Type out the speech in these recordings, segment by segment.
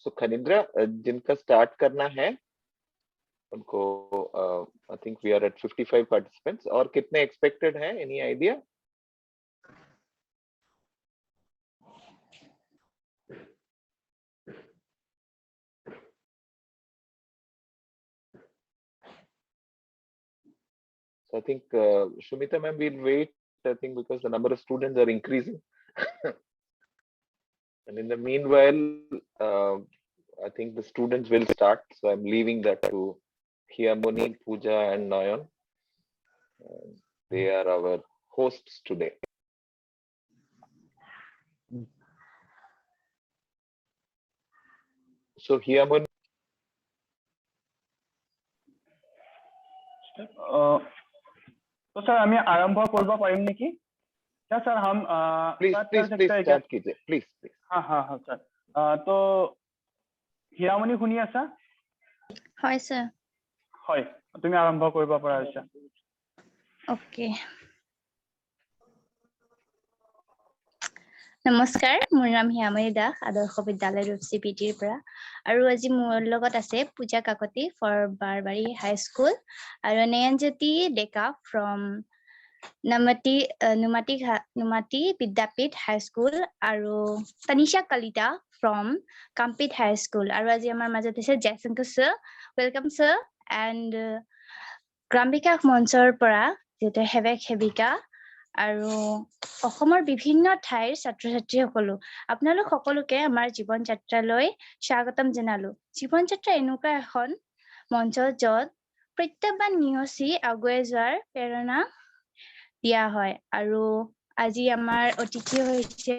So Khanindra, जिनका start करना है उनको I think we are at 55 participants और कितने expected हैं? Any idea? So I think Shumita ma'am will wait. I think because the number of students are increasing, and in the meanwhile, I think the students will start. So I'm leaving that to Hiyamoni, Pooja, and Nayan. They are our hosts today. So Hiyamoni. तो sir हमें आरंभ करब पारिम नेकी क्या sir हम please start कीजिए please हाँ हाँ हाँ सर तो हिरामणि শুনি আছা হয় স্যার হয় তুমি আৰম্ভ কৰিব পৰা আছা ওকে নমস্কাৰ মোৰ নাম হিয়ামণি দাস আদৰ্শ বিদ্যালয় ৰূপসী পিটিৰ পৰা আৰু আজি মোৰ লগত আছে Puja Kakati for Barbari high school আৰু Nayanjyoti Deka from Numati Vidyapith high school আৰু Tanisha Kalita from Kampit high school আৰু আজি আমাৰ মাজত আছে Jaishankar sir welcome sir and গ্ৰাম বিকাশ মঞ্চৰ পৰা যেতে হেবেক হেবিকা আৰু অসমৰ বিভিন্ন ঠাইৰ ছাত্ৰ-ছাত্ৰী সকলো আপোনালোক সকলোকে আমাৰ জীৱন যাত্ৰালৈ স্বাগতম জনালো জীৱন যাত্ৰা এনেকুৱা এখন মঞ্চ যত প্ৰত্যেকবাৰ নিয়সি আগুৱাই যোৱাৰ প্ৰেৰণা দিয়া হয় আৰু আজি আমাৰ অতিথি হৈছে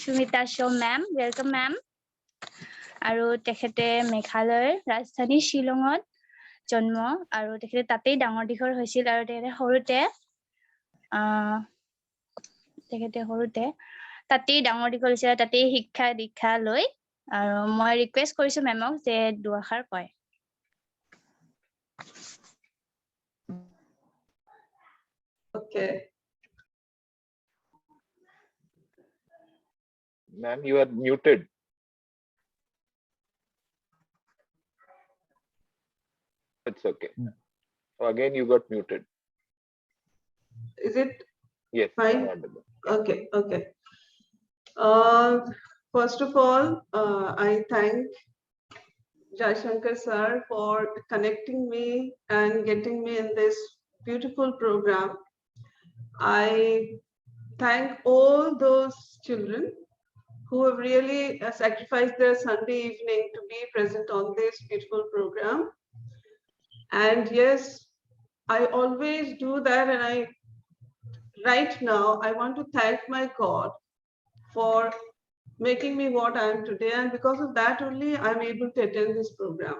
সুমিতা শো মেম ওয়েলকাম মেম আৰু তেখেতে মেঘালয়ৰ ৰাজধানী শিলঙত জন্ম আৰু তেখেতে তাতেই ডাঙৰ দীঘল হৈছিল আৰু তেখেতে সৰুতে তাতেই ডাঙৰ দীঘল হৈছিল তাতেই শিক্ষা দীক্ষা লৈ আৰু মই ৰিকুৱেষ্ট কৰিছো মেমক যে দুআষাৰ কয় Okay. Ma'am, you are muted. It's okay. So again, you got muted. Is it? Yes. Fine. Okay. Okay. First of all, I thank Jaishankar sir for connecting me and getting me in this beautiful program. I thank all those children who have really sacrificed their Sunday evening to be present on this beautiful program. And yes, I always do that, and right now I want to thank my God for making me what I am today, and because of that only I'm able to attend this program.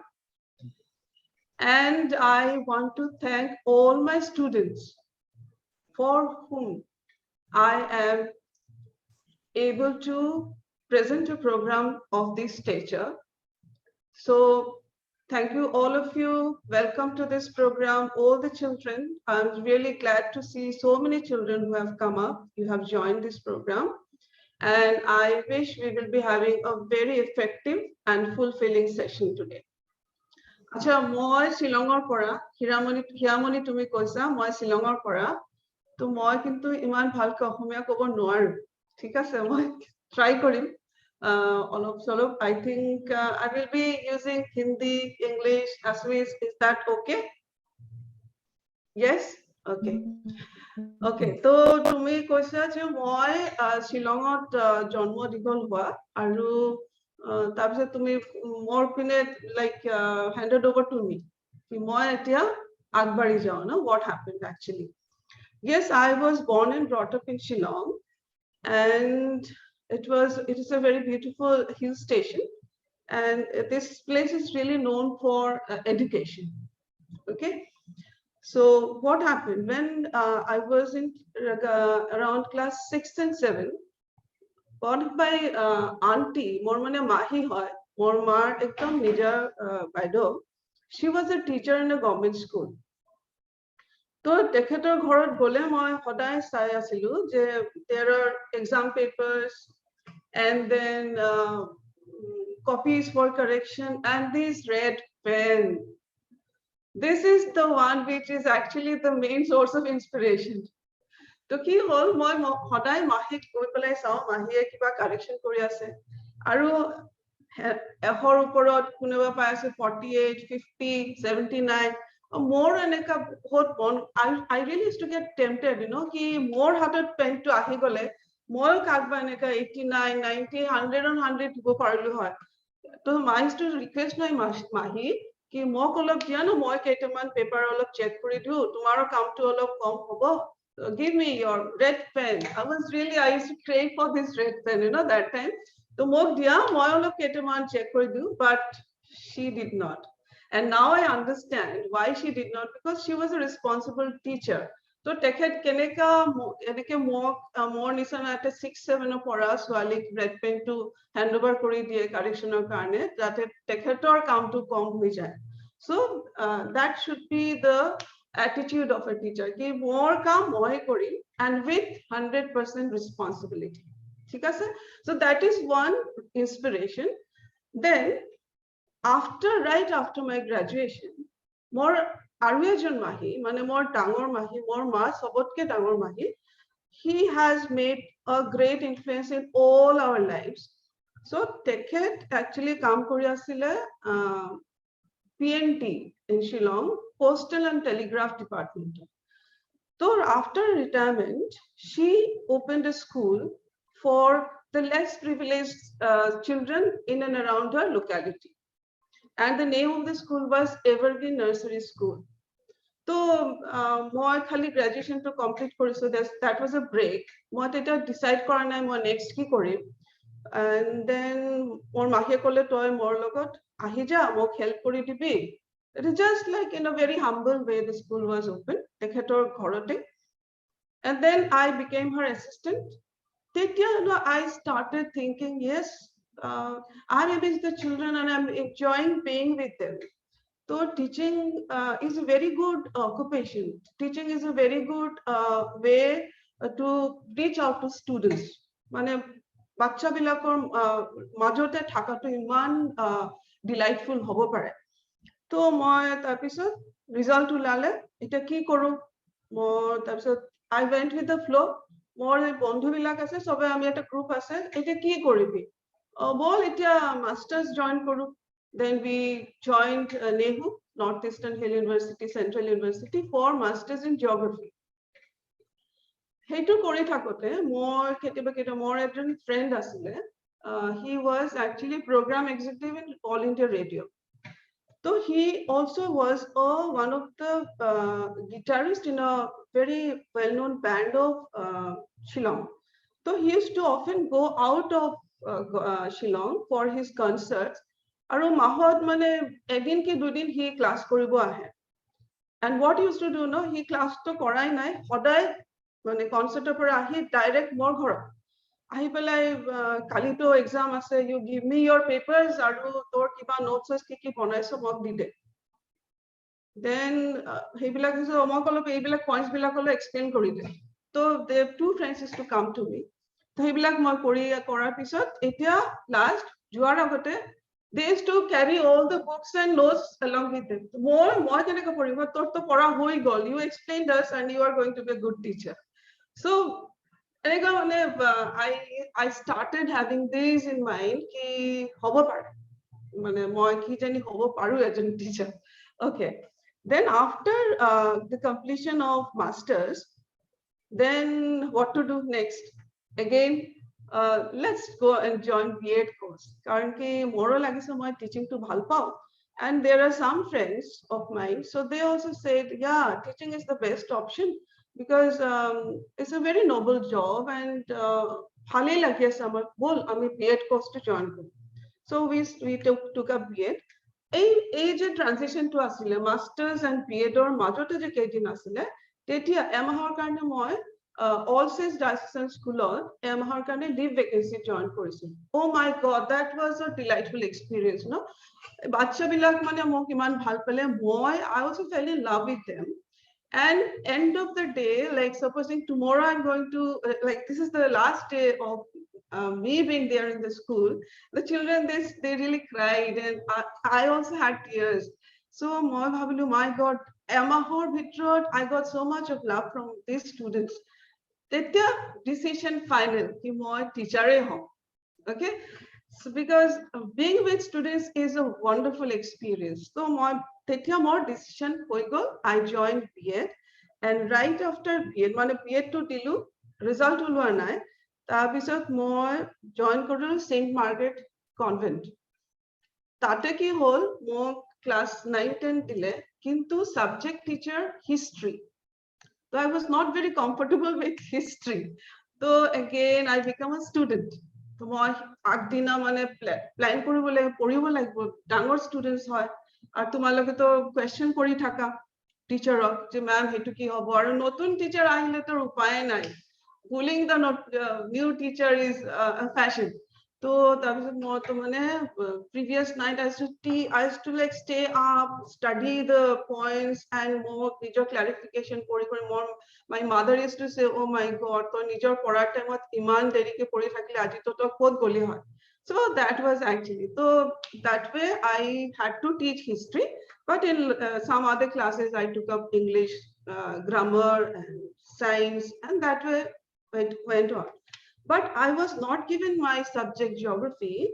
And I want to thank all my students for whom I am able to present a program of this stature. So thank you, all of you. Welcome to this program, all the children. I'm really glad to see so many children who have come up. You have joined this program. And I wish we will be having a very effective and fulfilling session today. Acha, moi Shillongor pora, Hiramoni tumi koisa, moi Shillongor pora. To moi kintu iman bhalke Ohomia kobo noaru. Thik ase, moi try korim. I think I will be using Hindi, English, Assamese. Is that okay? Yes? Okay. Okay. So তুমি কৈছা যে মই শিলঙত জন্ম দীঘল হোৱা আৰু তাৰপিছত তুমি মোৰ পিনে like handed over to me. মই এতিয়া আগবাঢ়ি যাওঁ ন what happened actually. Yes, I was born and brought up in Shillong, and it is a very beautiful hill station, and this place is really known for education. Okay. So what happened when I was in around class 6 and 7, one of my auntie, more mane mahi hoy, more mar ekdom nijar baido, she was a teacher in a government school. So tekhetor ghorat gole moi hodai sai asilu je there are exam papers and then copies for correction, and this red pen. This is the one which is actually the main source of inspiration. To ki hol moi hodai mahik goi pelai sao mahie kiba correction kori ase aru ehor uporot kunoba pai ase 48 50 79 more eneka hot bon. I really used to get tempted, you know, ki more hatot pen to ahi gole moi kakba eneka 89 90 100 on 100 go parilu hoy. To I used to request my mahi ki mok olop dia na moi keitaman paper olop check kori diu tomorrow kam to olop kom hobo. Give me your red pen. I used to crave for this red pen, you know, that time. So mok diya moi olop keitaman check kori diu, but she did not. And now I understand why she did not, because she was a responsible teacher. So tekhet keneka eneke mok more nisana ate 6 7 pora swalik red pen to hand over kori diye correction or karne jate tekhetor kam to kom hoi jay. So that should be the attitude of a teacher ki more kam moi kori and with 100% responsibility. ঠিক আছে? So that is one inspiration. Then right after my graduation, more aru ejon mahi mane more dangor mahi, more ma sobotke dangor mahi, he has made a great influence in all our lives. So tekhet actually kam kori asile PNT in Shillong, Postal and Telegraph Department. So after retirement, she opened a school for the less privileged children in and around her locality. And the name of the school was Evergreen Nursery School. So moi khali graduation to complete kori, so that was a break. Moi teta decide kora nai moi next ki korim. And then more mahie kole toy more logot ahi ja mok help kori dibi. It is just like in a very humble way the school was open tekhetor ghorote. And then I became her assistant. Tetya I started thinking, yes, I am with the children and I'm enjoying being with them. So teaching is a very good occupation. Teaching is a very good way to reach out to students. Mane bacha bilakor majote thakato iman delightful hobo pare. তো মই তাৰপিছত result ওলালে এটা কি কৰো মই তাৰপিছত I went with the flow. মোৰ বন্ধু বিলাক আছে সবে আমি এটা গ্ৰুপ আছে এটা কি কৰিবি বল এতিয়া মাস্টাৰ্স জয়েন কৰো. Then we joined NEHU, Northeastern Hill University, Central University, for masters in geography. সেইটো কৰি থাকোতে মই কেতিয়াবা মোৰ এজন ফ্ৰেণ্ড আছিলে. He was actually program executive in All India Radio. So he also was one of the guitarists in a very well-known band of Shillong. So he used to often go out of Shillong for his concerts. Aru mahot mane edin ki dudin he class koribo ahe. And what he used to do, no, he class to korai nai, hodai mane concert pora ahi direct more ghor. আহি পেলাই কালি তো exam আছে, you give me your papers আৰু তোৰ কিবা notes কি বনাইছো মোক দি দে. Then সেইবিলাক হৈছে মোক অলপ এইবিলাক points বিলাক অলপ explain কৰি দে. So they have two friends to come to me. তো সেইবিলাক মই কৰাৰ পিছত এতিয়া last যোৱাৰ আগতে they used to carry all the books and notes along with them. মই কেনেকৈ পঢ়িম, তোৰ তো পঢ়া হৈ গল, you explained us and you are going to be a good teacher. So I started having this in mind ki hobo pare mane moi ki jani hobo paru ejon teacher. Okay, then after the completion of masters, then what to do next? Again let's go and join B.Ed course karon ki moro lagise moi teaching to bhal pao, and there are some friends of mine, so they also said yeah, teaching is the best option because it's a very noble job and bhale lagi ase amar bol ami B.Ed course to join kori. So we took up B.Ed. এই যে transition to আসলে masters and B.Ed or majote je ketin asile tetia emahor karone moi all says Diocesan School emahor karone leave vacancy join korisil. Oh my god, that was a delightful experience, no? Bacha bilak mane mok iman bhal pale moi I also fell in love with them. And end of the day, like supposing tomorrow I'm going to like this is the last day of me being there in the school, the children, they really cried, and I also had tears. So moi bhabilu, my God, emahor bhitorot I got so much of love from these students. Tetia decision final ki moi teacher e hom. Okay, so because being with students is a wonderful experience. So moi tetia more decision hoi gol, I joined B.Ed, and right after B.Ed mane B.Ed to dilu, result ulwa nai, tar pisot moi join korilu St. Margaret Convent. Tate ki hol mo class 9-10 dile, kintu subject teacher history. So I was not very comfortable with history. So again, I become a student. So moi agdina mane plan koribo lage, poribo lagbo, dangor students hoy, ar tumaloke to question kori thaka teacher ok je ma'am hetu ki hobo, aru notun teacher ahile to upaye nai. Fooling the new teacher is a fashion. So previous night I used to like stay up, study the points and more major clarification. More, my mother used to say, "Oh my God, to nijor porar time at iman derike pori thakile aji to khod goli hoy." So that was actually, so that way I had to teach history, but in some other classes I took up English, grammar and science, and that way went on. But I was not given my subject geography.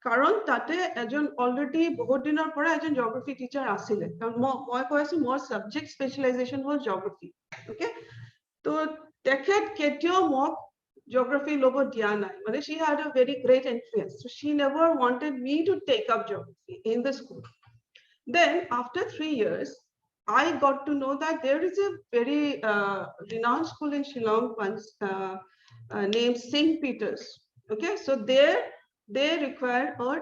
Karon tate ejon already bahut dinor pora ejon geography teacher asile. Karon moi koisu more subject specialization was geography. Okay, so tekhet ketio mok geography lobo dia nai. Mane she had a very great influence. So she never wanted me to take up geography in the school. Then after 3 years, I got to know that there is a very renowned school in Shillong named St. Peter's. Okay, so there they require a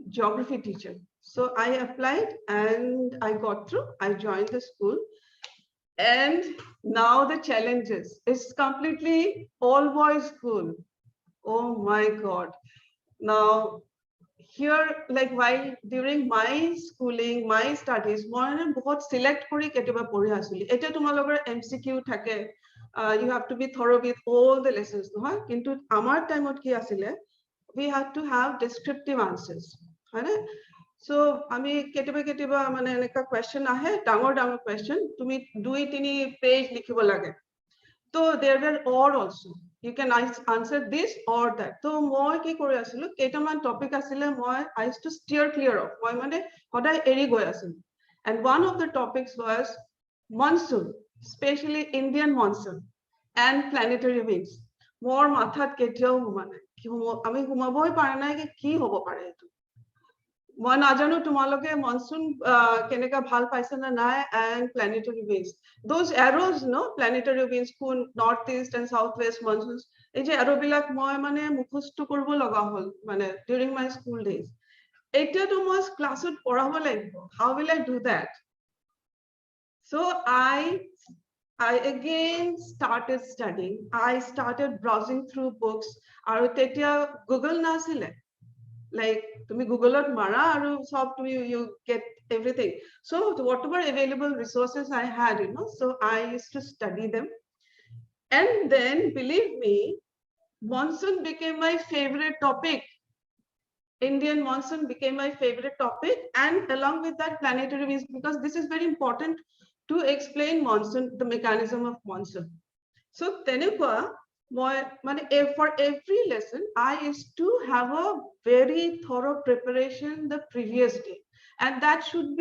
geography teacher. So I applied and I got through. I joined the school. And now the challenges. It's completely all boys school. Oh my God. Now here, like while during my schooling, my studies, more than both select kori ketiba pori asuli. Eta tumalogar MCQ thake. You have to be thorough with all the lessons. No, into amar time ot ki asile, we had to have descriptive answers. So ami ketiba mane eneka question ahe, dangor question. Tumi 2-3 page likhibo lage. So there were or also. You can answer this or that. So moi ki kori asilu, ketaman topic asile moi I used to steer clear of. Moi mane hodai eri goi asilu. And one of the topics was monsoon, especially Indian monsoon and planetary winds. More mathat ketio humane. Ami humaboi pare nai ke ki hobo pare etu. Moi najanu tumaloke monsoon keneka bhal paise na nai and planetary winds. Those arrows, no, planetary winds, northeast and southwest monsoons. Ei je arrow bilak moi mane mukhosto koribo laga hol mane during my school days. Eta to moi class ot porabo lagbo. How will I do that? So I again started studying. I started browsing through books. Aru tetia Google na asile. Like tumi Google ot mara aru sob you get everything. So whatever available resources I had, so I used to study them. And then believe me, monsoon became my favorite topic. Indian monsoon became my favorite topic, and along with that planetary winds, because this is very important to explain monsoon, the mechanism of monsoon. So tenekwa for every lesson, I used to have a very thorough preparation the previous day, and that should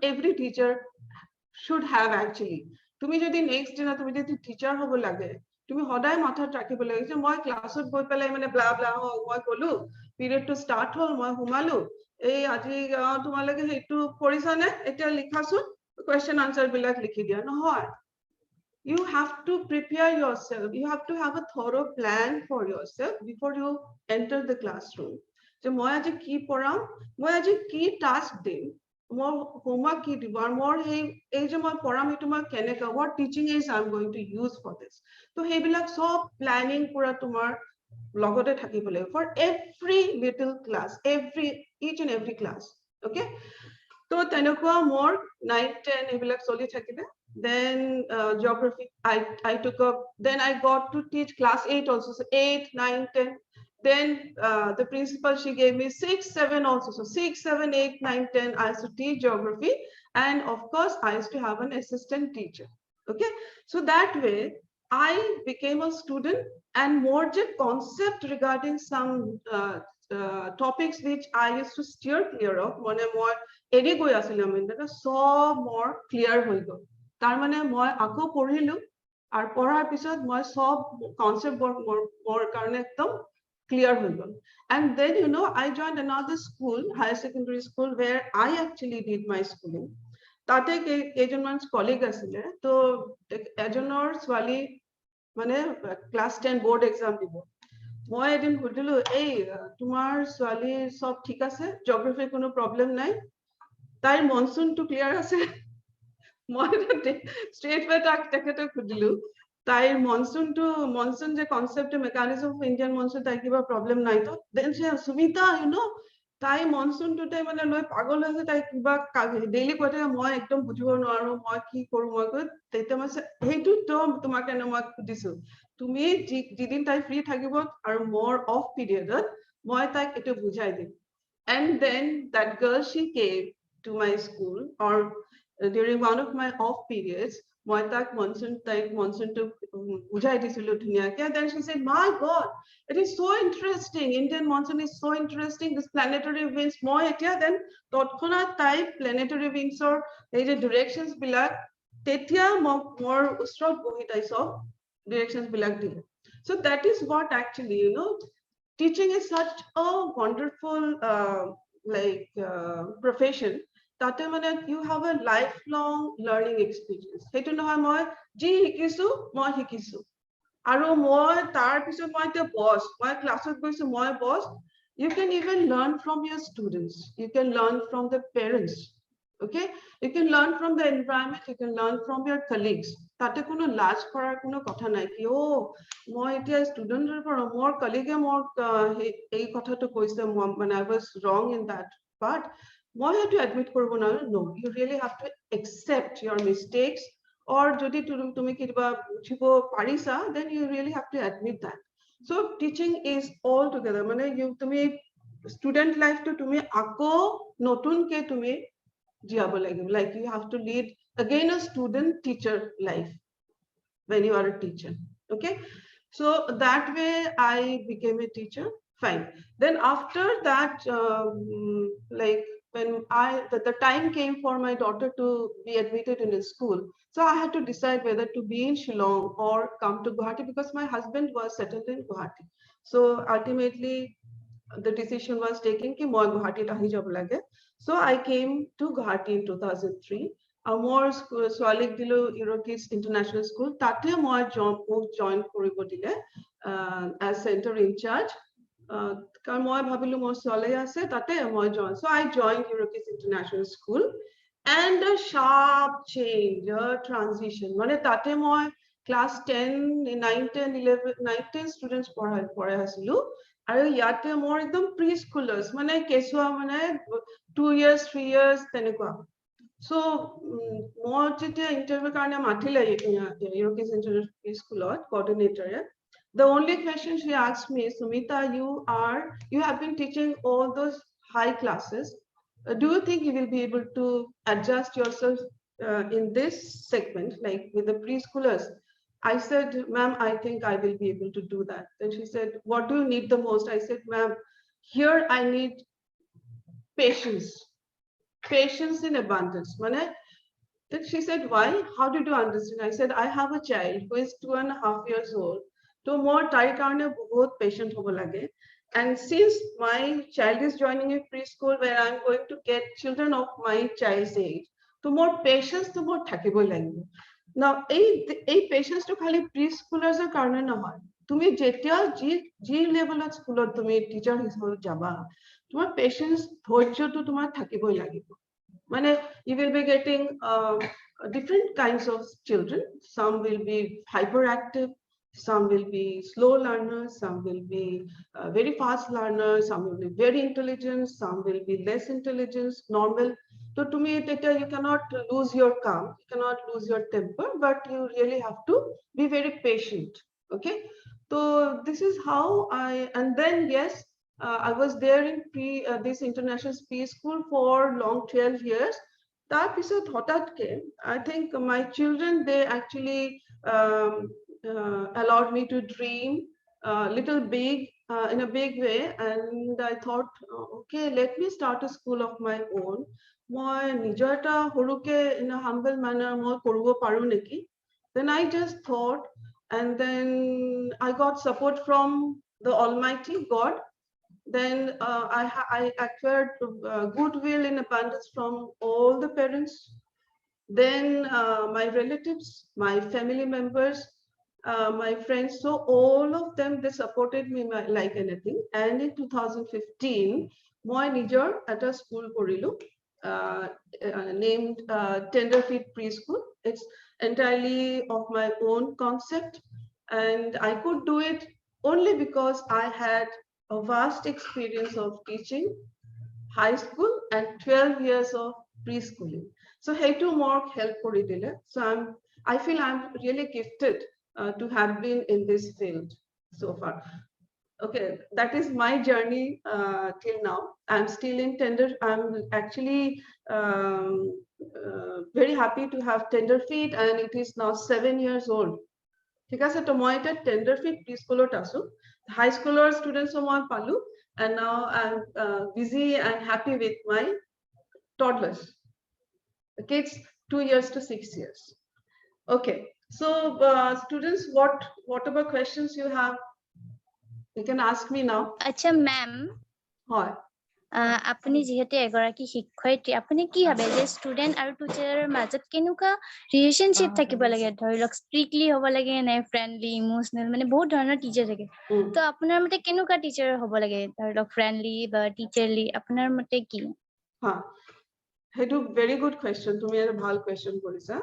every teacher should have actually. Tumi jodi next day na tumi jodi teacher hobo lage, tumi hodai mathat rakhibo lage je moi class ot goi pelai mane bla bla moi golu period to start hol moi humalu ei aji tumalage hetu porisa ne eta likhasu question answer bilak likhi dia no hoy. You have to prepare yourself. You have to have a thorough plan for yourself before you enter the classroom. So moi aji ki poram, moi aji ki task dim, more homework ki dibar, more ei je moi poram etu moi keneka, what teaching aids I'm going to use for this. So hey bilak sob planning pura tumar logote thakibo lage for every little class, each and every class. Okay. So tenekwa more 9-10 ebilak soli thakile. Then geography, I took up, then I got to teach class 8 also, so 8, 9, 10. Then the principal, she gave me 6, 7 also. So 6, 7, 8, 9, 10, I used to teach geography. And of course, I used to have an assistant teacher. Okay, so that way I became a student and more the concept regarding some topics which I used to steer clear of. One more eri goi asile ami that so more clear hoi go. Tar mane moi ako porilu ar porar pisot moi sob concept more karone ekdom clear hoi go. And then I joined another school, higher secondary school, where I actually did my schooling. তাতে কেইজনমান colleague আছিলে তো এজনৰ ছোৱালী মানে class 10 board exam দিব মই এদিন সুধিলো এই তোমাৰ ছোৱালীৰ সব ঠিক আছে জিওগ্ৰাফিৰ কোনো প্ৰবলেম নাই তাইৰ মনসুনটো ক্লিয়াৰ আছে মই স্ট্ৰেট ওয়ে তেখেতক সুধিলো তাইৰ মনসুন যে concept mechanism of Indian monsoon তাই কিবা প্ৰবলেম নাই তো দেন সুমিতা তাই মনসুনটোতে মানে লৈ পাগল হৈছে তাই কিবা ডেইলি কৈ থাকে মই একদম বুজিব নোৱাৰো মই কি কৰো মই কৈ তেতিয়া মই সেইটো তো তোমাক এনে মই সুধিছো তুমি যিদিন তাই ফ্ৰী থাকিব আৰু মোৰ অফ পিৰিয়ডত মই তাইক এইটো বুজাই দিম and then that girl she came to my school or during one of my off periods মই তাক মনসুন to বুজাই দিছিলো ধুনিয়াকে then she said my god it is so interesting Indian monsoon is so interesting this planetary winds মই এতিয়া then তৎক্ষণাৎ তাই planetary winds or এই যে directions বিলাক তেতিয়া মোৰ ওচৰত বহি তাই সব directions বিলাক দিলে so that is what actually teaching is such a wonderful profession that you have a lifelong learning experience hetu nohoy moi ji hikisu moi hikisu aro moi tar pisot moi te boss moi classot goisu moi boss you can even learn from your students you can learn from the parents okay you can learn from the environment you can learn from your colleagues tate kono laj korar kono kotha nai ki o moi etia student er por more colleague more ei kotha to koise when I was wrong in that part মই হেতু admit কৰিব নোৱাৰো no you really have to accept your mistakes or যদি তুমি কিবা বুজিব পাৰিছা then you really have to admit that so teaching is all together মানে তুমি student life to তুমি আকৌ নতুন কে তুমি জিয়াব লাগিব like you have to lead again a student teacher life when you are a teacher okay so that way I became a teacher fine then after that like when the time came for my daughter to be admitted in a school so I had to decide whether to be in Shillong or come to Guwahati because my husband was settled in Guwahati so ultimately the decision was taken ki moi Guwahati ahi jab lage so I came to Guwahati in 2003 more swalig dilo Eurokis International School tate moi join koribo dile as center in charge কারণ মই ভাবিলো মোৰ ছোৱালী আছে তাতে মই join so I joined Eurokis International School and a sharp change a transition মানে তাতে মই class 10 9 10 11 9 10 students পঢ়াই আছিলো আৰু ইয়াতে মোৰ একদম প্ৰি স্কুলাৰ্স মানে কেচুৱা মানে 2 years 3 years তেনেকুৱা so মই যেতিয়া ইন্টাৰভিউ কাৰণে মাতিলে Eurokis International Schoolত coordinator the only question she asked me Sumita you have been teaching all those high classes do you think you will be able to adjust yourself in this segment like with the preschoolers I said ma'am I think I will be able to do that then she said what do you need the most I said ma'am here I need patience in abundance then she said why how did you understand I said I have a child who is 2.5 years old to more tair karone bahut patient hobo lage and since my child is joining a preschool where I'm going to get children of my child's age to more patience to more thakibo lagibo now ei patience to khali preschoolers er karone nohoy tumi jetia ji level of school tumi teacher hisabe jaba tomar patience dhorjo to tomar thakibo lagibo mane you will be getting different kinds of children some will be hyperactive some will be slow learners some will be very fast learners some will be very intelligent some will be less intelligent normal So to me, you cannot lose your calm, you cannot lose your temper, but you really have to be very patient. Okay, so this is how and then yes, I was there in this international preschool for long 12 years. That episode hothat came. I think my children, they actually allowed me to dream little big in a big way, and I thought, okay, let me start a school of my own. মই নিজৰ এটা সৰুকে in a humble manner মই কৰিব পাৰো নেকি. Then I just thought, and then I got support from the Almighty God. Then I acquired goodwill in abundance from all the parents. Then my relatives, my family members, my friends, so all of them, they supported me like anything. And in 2015 মই নিজৰ এটা school কৰিলো, named Tenderfeet Preschool. It's entirely of my own concept, and I could do it only because I had a vast experience of teaching high school and 12 years of preschooling. So সেইটো more help কৰি দিলে. So I feel I'm really gifted to have been in this field so far. Okay, that is my journey till now. I'm still in tender. I'm actually very happy to have Tenderfeet, and it is now 7 years old. ঠিক আছে, তো মই এটা Tenderfeet preschoolত আছো, high schooler students মই পালো, and now I'm busy and happy with my toddlers, the kids 2 years to 6 years. Okay, so students, whatever questions you have, you can ask me now. আচ্ছা ma'am, হয়, আপুনি যিহেতু এগৰাকী শিক্ষয়িত্ৰী, আপুনি কি ভাবে যে ষ্টুডেন্ট আৰু টিচাৰৰ মাজত কেনেকুৱা ৰিলেশনশ্বিপ থাকিব লাগে? ধৰি লওক ষ্ট্ৰিক্টলি হ'ব লাগে নে ফ্ৰেণ্ডলি, ইমোচনেল, মানে বহুত ধৰণৰ টিচাৰ থাকে। তো আপোনাৰ মতে কেনেকুৱা টিচাৰ হ'ব লাগে? ধৰি লওক ফ্ৰেণ্ডলি বা টিচাৰলি, আপোনাৰ মতে কি? সেইটো ভেৰি গুড কুৱেশ্যন, তুমি এটা ভাল কুৱেশ্যন কৰিছা।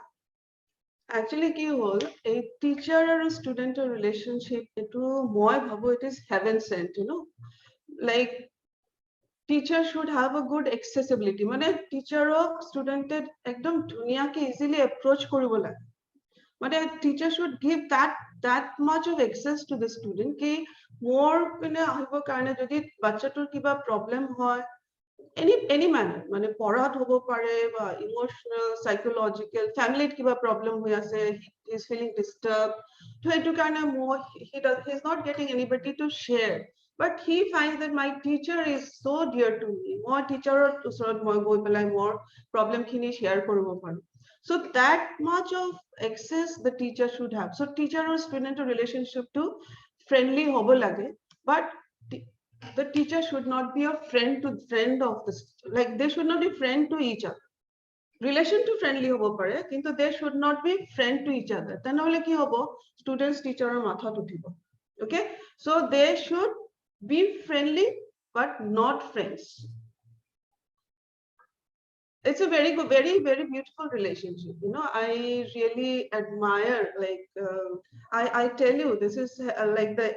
Actually কি হ'ল, এই টিচাৰ আৰু ষ্টুডেণ্টৰ ৰিলেশ্যনশ্বিপ, এইটো মই ভাবো it is heaven sent, you know, like teacher should have a good accessibility, মানে টিচাৰক ষ্টুডেণ্টে একদম ধুনীয়াকে ইজিলি এপ্ৰ'চ কৰিব লাগে। মানে teacher should give that much of access to the student কি মোৰ পিনে আহিবৰ কাৰণে যদি বাচ্চাটোৰ কিবা প্ৰব্লেম হয়, any manner, মানে পঢ়াত হ'ব পাৰে বা ইমোশনাল, সাইকোলজিক্যাল, ফ্যামিলিত কিবা প্ৰব্লেম হৈ আছে, he is feeling disturbed, তো এইটো কাৰণে he is not getting anybody to share, but he finds that my teacher is so dear to me, মই টিচাৰৰ ওচৰত মই গৈ পেলাই মোৰ প্ৰব্লেম খিনি শ্বেয়াৰ কৰিব পাৰো। So that much of access the teacher should have. So teacher or student relationship to friendly hobo lage, but the teacher should not be a friend of the, like they should not be friend to each other. Relation to friendly hobo pare, kintu they should not be friend to each other. Tanhole ki hobo, students teacher or matha uthibo. Okay, so they should be friendly but not friends. It's a very good, very beautiful relationship, you know. I really admire, like I tell you, this is like the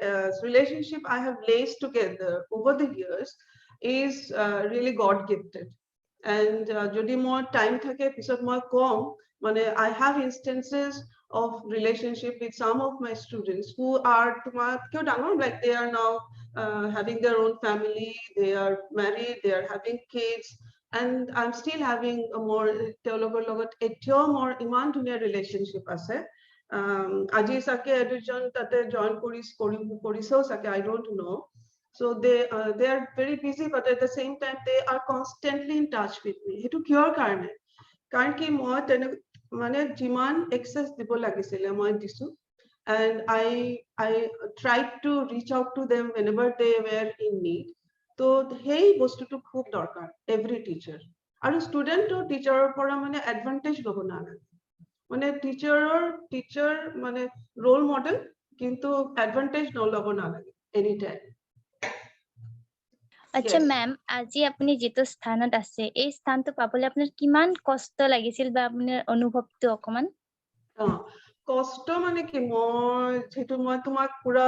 relationship I have laced together over the years is really God gifted. And jodi more time thake pisot moi kom, mane I have instances of relationship with some of my students who are tomar kyo dangor, like they are now having their own family, they are married, they are having kids, and I'm still having a more teologer logot etio more iman dunia relationship ase. Aji sake edujon tate join koriso sake, I don't know. So they are very busy, but at the same time they are constantly in touch with me. Hetu kior karone, karon ki moi tene mane jiman access dibo lagisile moi disu, and I tried to reach out to them whenever they were in need. তো সেই বস্তুটো খুব দৰকাৰ every teacher, আৰু student আৰু টিচাৰৰ পৰা মানে advantage ল'ব নালাগে, মানে টিচাৰ মানে ৰোল মডেল, কিন্তু এডভান্টেজ নল'ব নালাগে এনি টাইম। আচ্ছা মেম, আজি আপুনি যেটো স্থানত আছে, এই স্থানটো পাবলৈ আপোনাৰ কিমান কষ্ট লাগিছিল বা আপোনাৰ অনুভৱটো অকমান? কষ্ট মানে কি, মই যেটো মই তোমাক পুৰা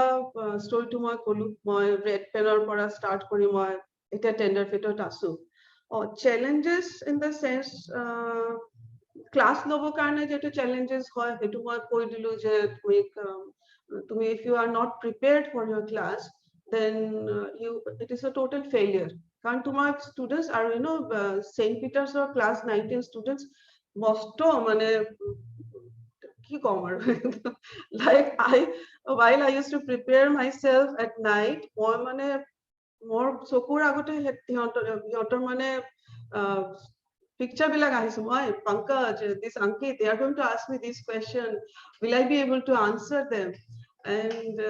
ষ্টৰীটো মই ক'লো, মই ৰেড পেনৰ পৰা ষ্টাৰ্ট কৰি মই এতিয়া টেন্ডাৰফিটত আছো। challenges in the sense class lobo karne jeto challenges hoy hetu moi koi dilu je tumi if you are not prepared for your class then it is a total failure karon tumar students are St. Peter's or class 19 students mosto mane ki kom like while I used to prepare myself at night moi mane more chokur agote hiyotor mane picture bilag ahise moi Pankaj this Ankit they are going to ask me this question will I be able to answer them and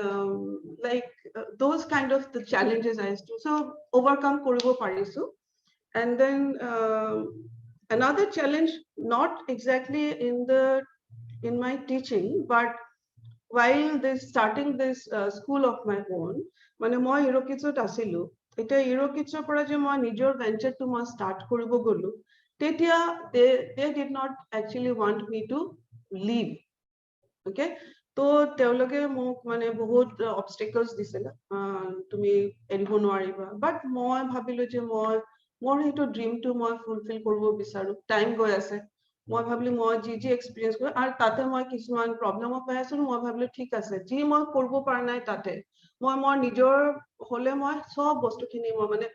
those kind of the challenges I used to so overcome koribo parisu and then another challenge not exactly in my teaching but while starting this school of my own মানে মই ইৰকিছত আছিলো এটা ইৰকিছৰ পৰা যে মই নিজৰ ভেঞ্চাৰটো মই start কৰিব গলো তেতিয়া they did not actually want me to leave okay তো তেওঁলোকে মোক মানে বহুত অবষ্টেকলস দিছিল তুমি এৰিব নোৱাৰিবা বাট মই ভাবিলো যে মোৰ সেইটো ড্ৰিমটো মই ফুলফিল কৰিব বিচাৰো টাইম গৈ আছে মই ভাবিলো মই জি এক্সপেৰিয়েন্স কৰি আৰু তাতে মই কিছুমান প্ৰবলেম পাই আছো মই ভাবিলো ঠিক আছে যি মই কৰিব পৰা নাই তাতে মই নিজৰ হলে মই সব বস্তুখিনি মই মানে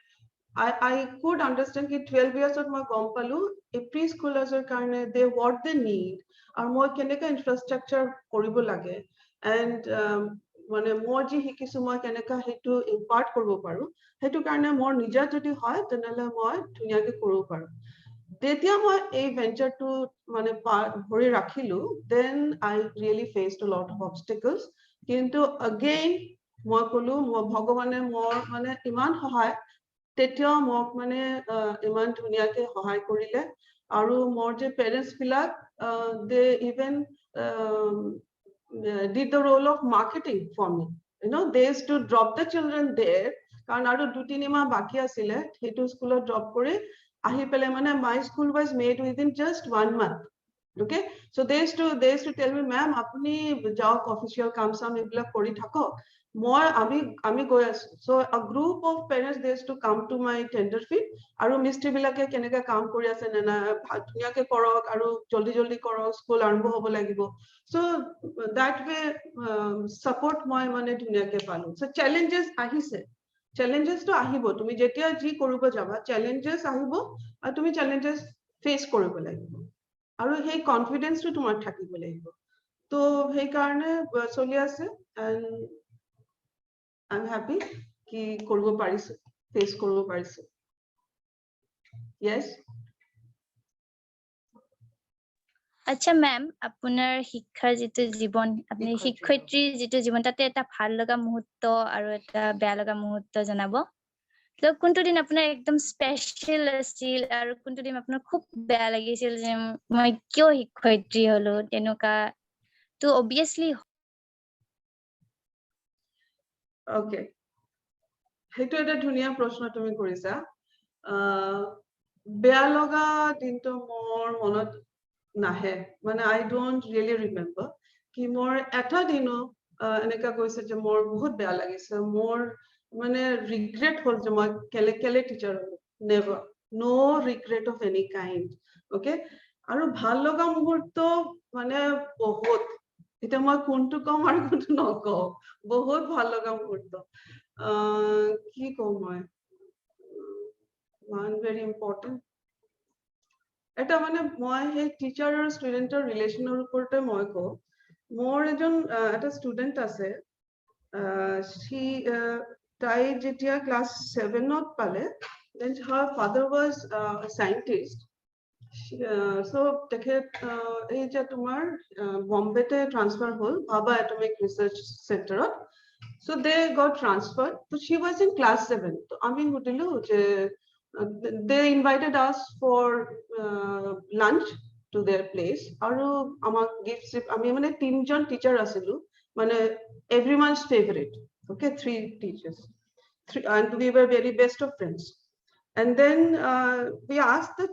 I could understand ki 12 years of মই গম পালো এই প্ৰিস্কুলাৰ্ছৰ কাৰণে they what they need আৰু মই কেনেকা ইনফ্ৰাষ্ট্ৰাকচাৰ কৰিব লাগে and মানে মই যি শিকিছো মই কেনেকা হেতু ইম্পাৰ্ট কৰিব পাৰো হেতু কাৰণে মোৰ নিজা যদি হয় তেনেলে মই ধুনিয়াকে কৰিব পাৰো তেতিয়া মই এই ভেঞ্চাৰটো মানে ধৰি ৰাখিলো then I really faced a lot of obstacles কিন্তু again মই কলো ভগৱানে মোৰ মানে ইমান সহায় তেতিয়া মোক মানে ইমান ধুনিয়াকে সহায় কৰিলে আৰু মোৰ যে পেৰেন্টছ বিলাক they even did the role of marketing for me they used to drop the children there কাৰণ আৰু 2-3 মাহ বাকি আছিল হেতু স্কুলত ড্ৰপ কৰি আহি পেলে মানে my school was made within just 1 month okay so they used to tell me ma'am apni jaok official kaam sam ebla kori thakok moi ami goi asu so a group of parents they used to come to my tender field aru mistri bilake keneka kaam kori ase na dhuniya ke korok aru joldi korok school arambho hobo lagibo so that way support moi mane dhuniya ke palu so challenges ahise challenges to ahibo tumi jetia ji koribo jaba challenges ahibo aru tumi challenges face koribo lagibo aru hey confidence to tumar thakibo lagibo to hey karone choli ase and I'm happy ki koribo parisu face koribo parisu yes আচ্ছা ma'am আপোনাৰ শিক্ষাৰ যেটো জীৱন আপুনি শিক্ষয়িত্ৰী যেটো জীৱন তাতে এটা ভাল লগা মুহূৰ্ত আৰু এটা বেয়া লগা মুহূৰ্ত জনাব তো কোনটো দিন আপোনাৰ একদম স্পেশাল আছিল আৰু কোনটো দিন আপোনাৰ খুব বেয়া লাগিছিল যে মই কিয় শিক্ষয়িত্ৰী হলো তেনেকা তো obviously okay হেতু এটা ধুনিয়া প্ৰশ্ন তুমি কৰিছা বেয়া লগা দিনটো মোৰ মনত নাহে মানে I don't really remember কি মোৰ এটা দিনো এনেকা কৈছে যে মোৰ বহুত বেয়া লাগিছে মোৰ মানে regret হল যে মই কেলে teacher never no regret of any kind okay আৰু ভাল লগা মুহূৰ্ত মানে বহুত এটা মই কোনটো কম আৰু কোনটো নকও বহুত ভাল লগা মুহূৰ্ত কি কম মই one very important এটা মানে মই হে টিচাৰ আৰু ষ্টুডেন্টৰ ৰিলেচনৰ ওপৰতে মই কও মোৰ এজন এটা ষ্টুডেন্ট আছে তাই যেতিয়া ক্লাছ 7 ত পালে then her father was a scientist so তেখেত এই যে তোমাৰ বম্বেতে ট্ৰান্সফাৰ হল ভাবা এটমিক ৰিসাৰ্চ চেণ্টাৰত so they got transferred so she was in class 7 তো আমি সুধিলো যে they invited us for lunch to their place aru amak gift ami mane tinjon teacher asilu mane everyone's favorite okay 3 teachers and we were very best of friends and then we asked the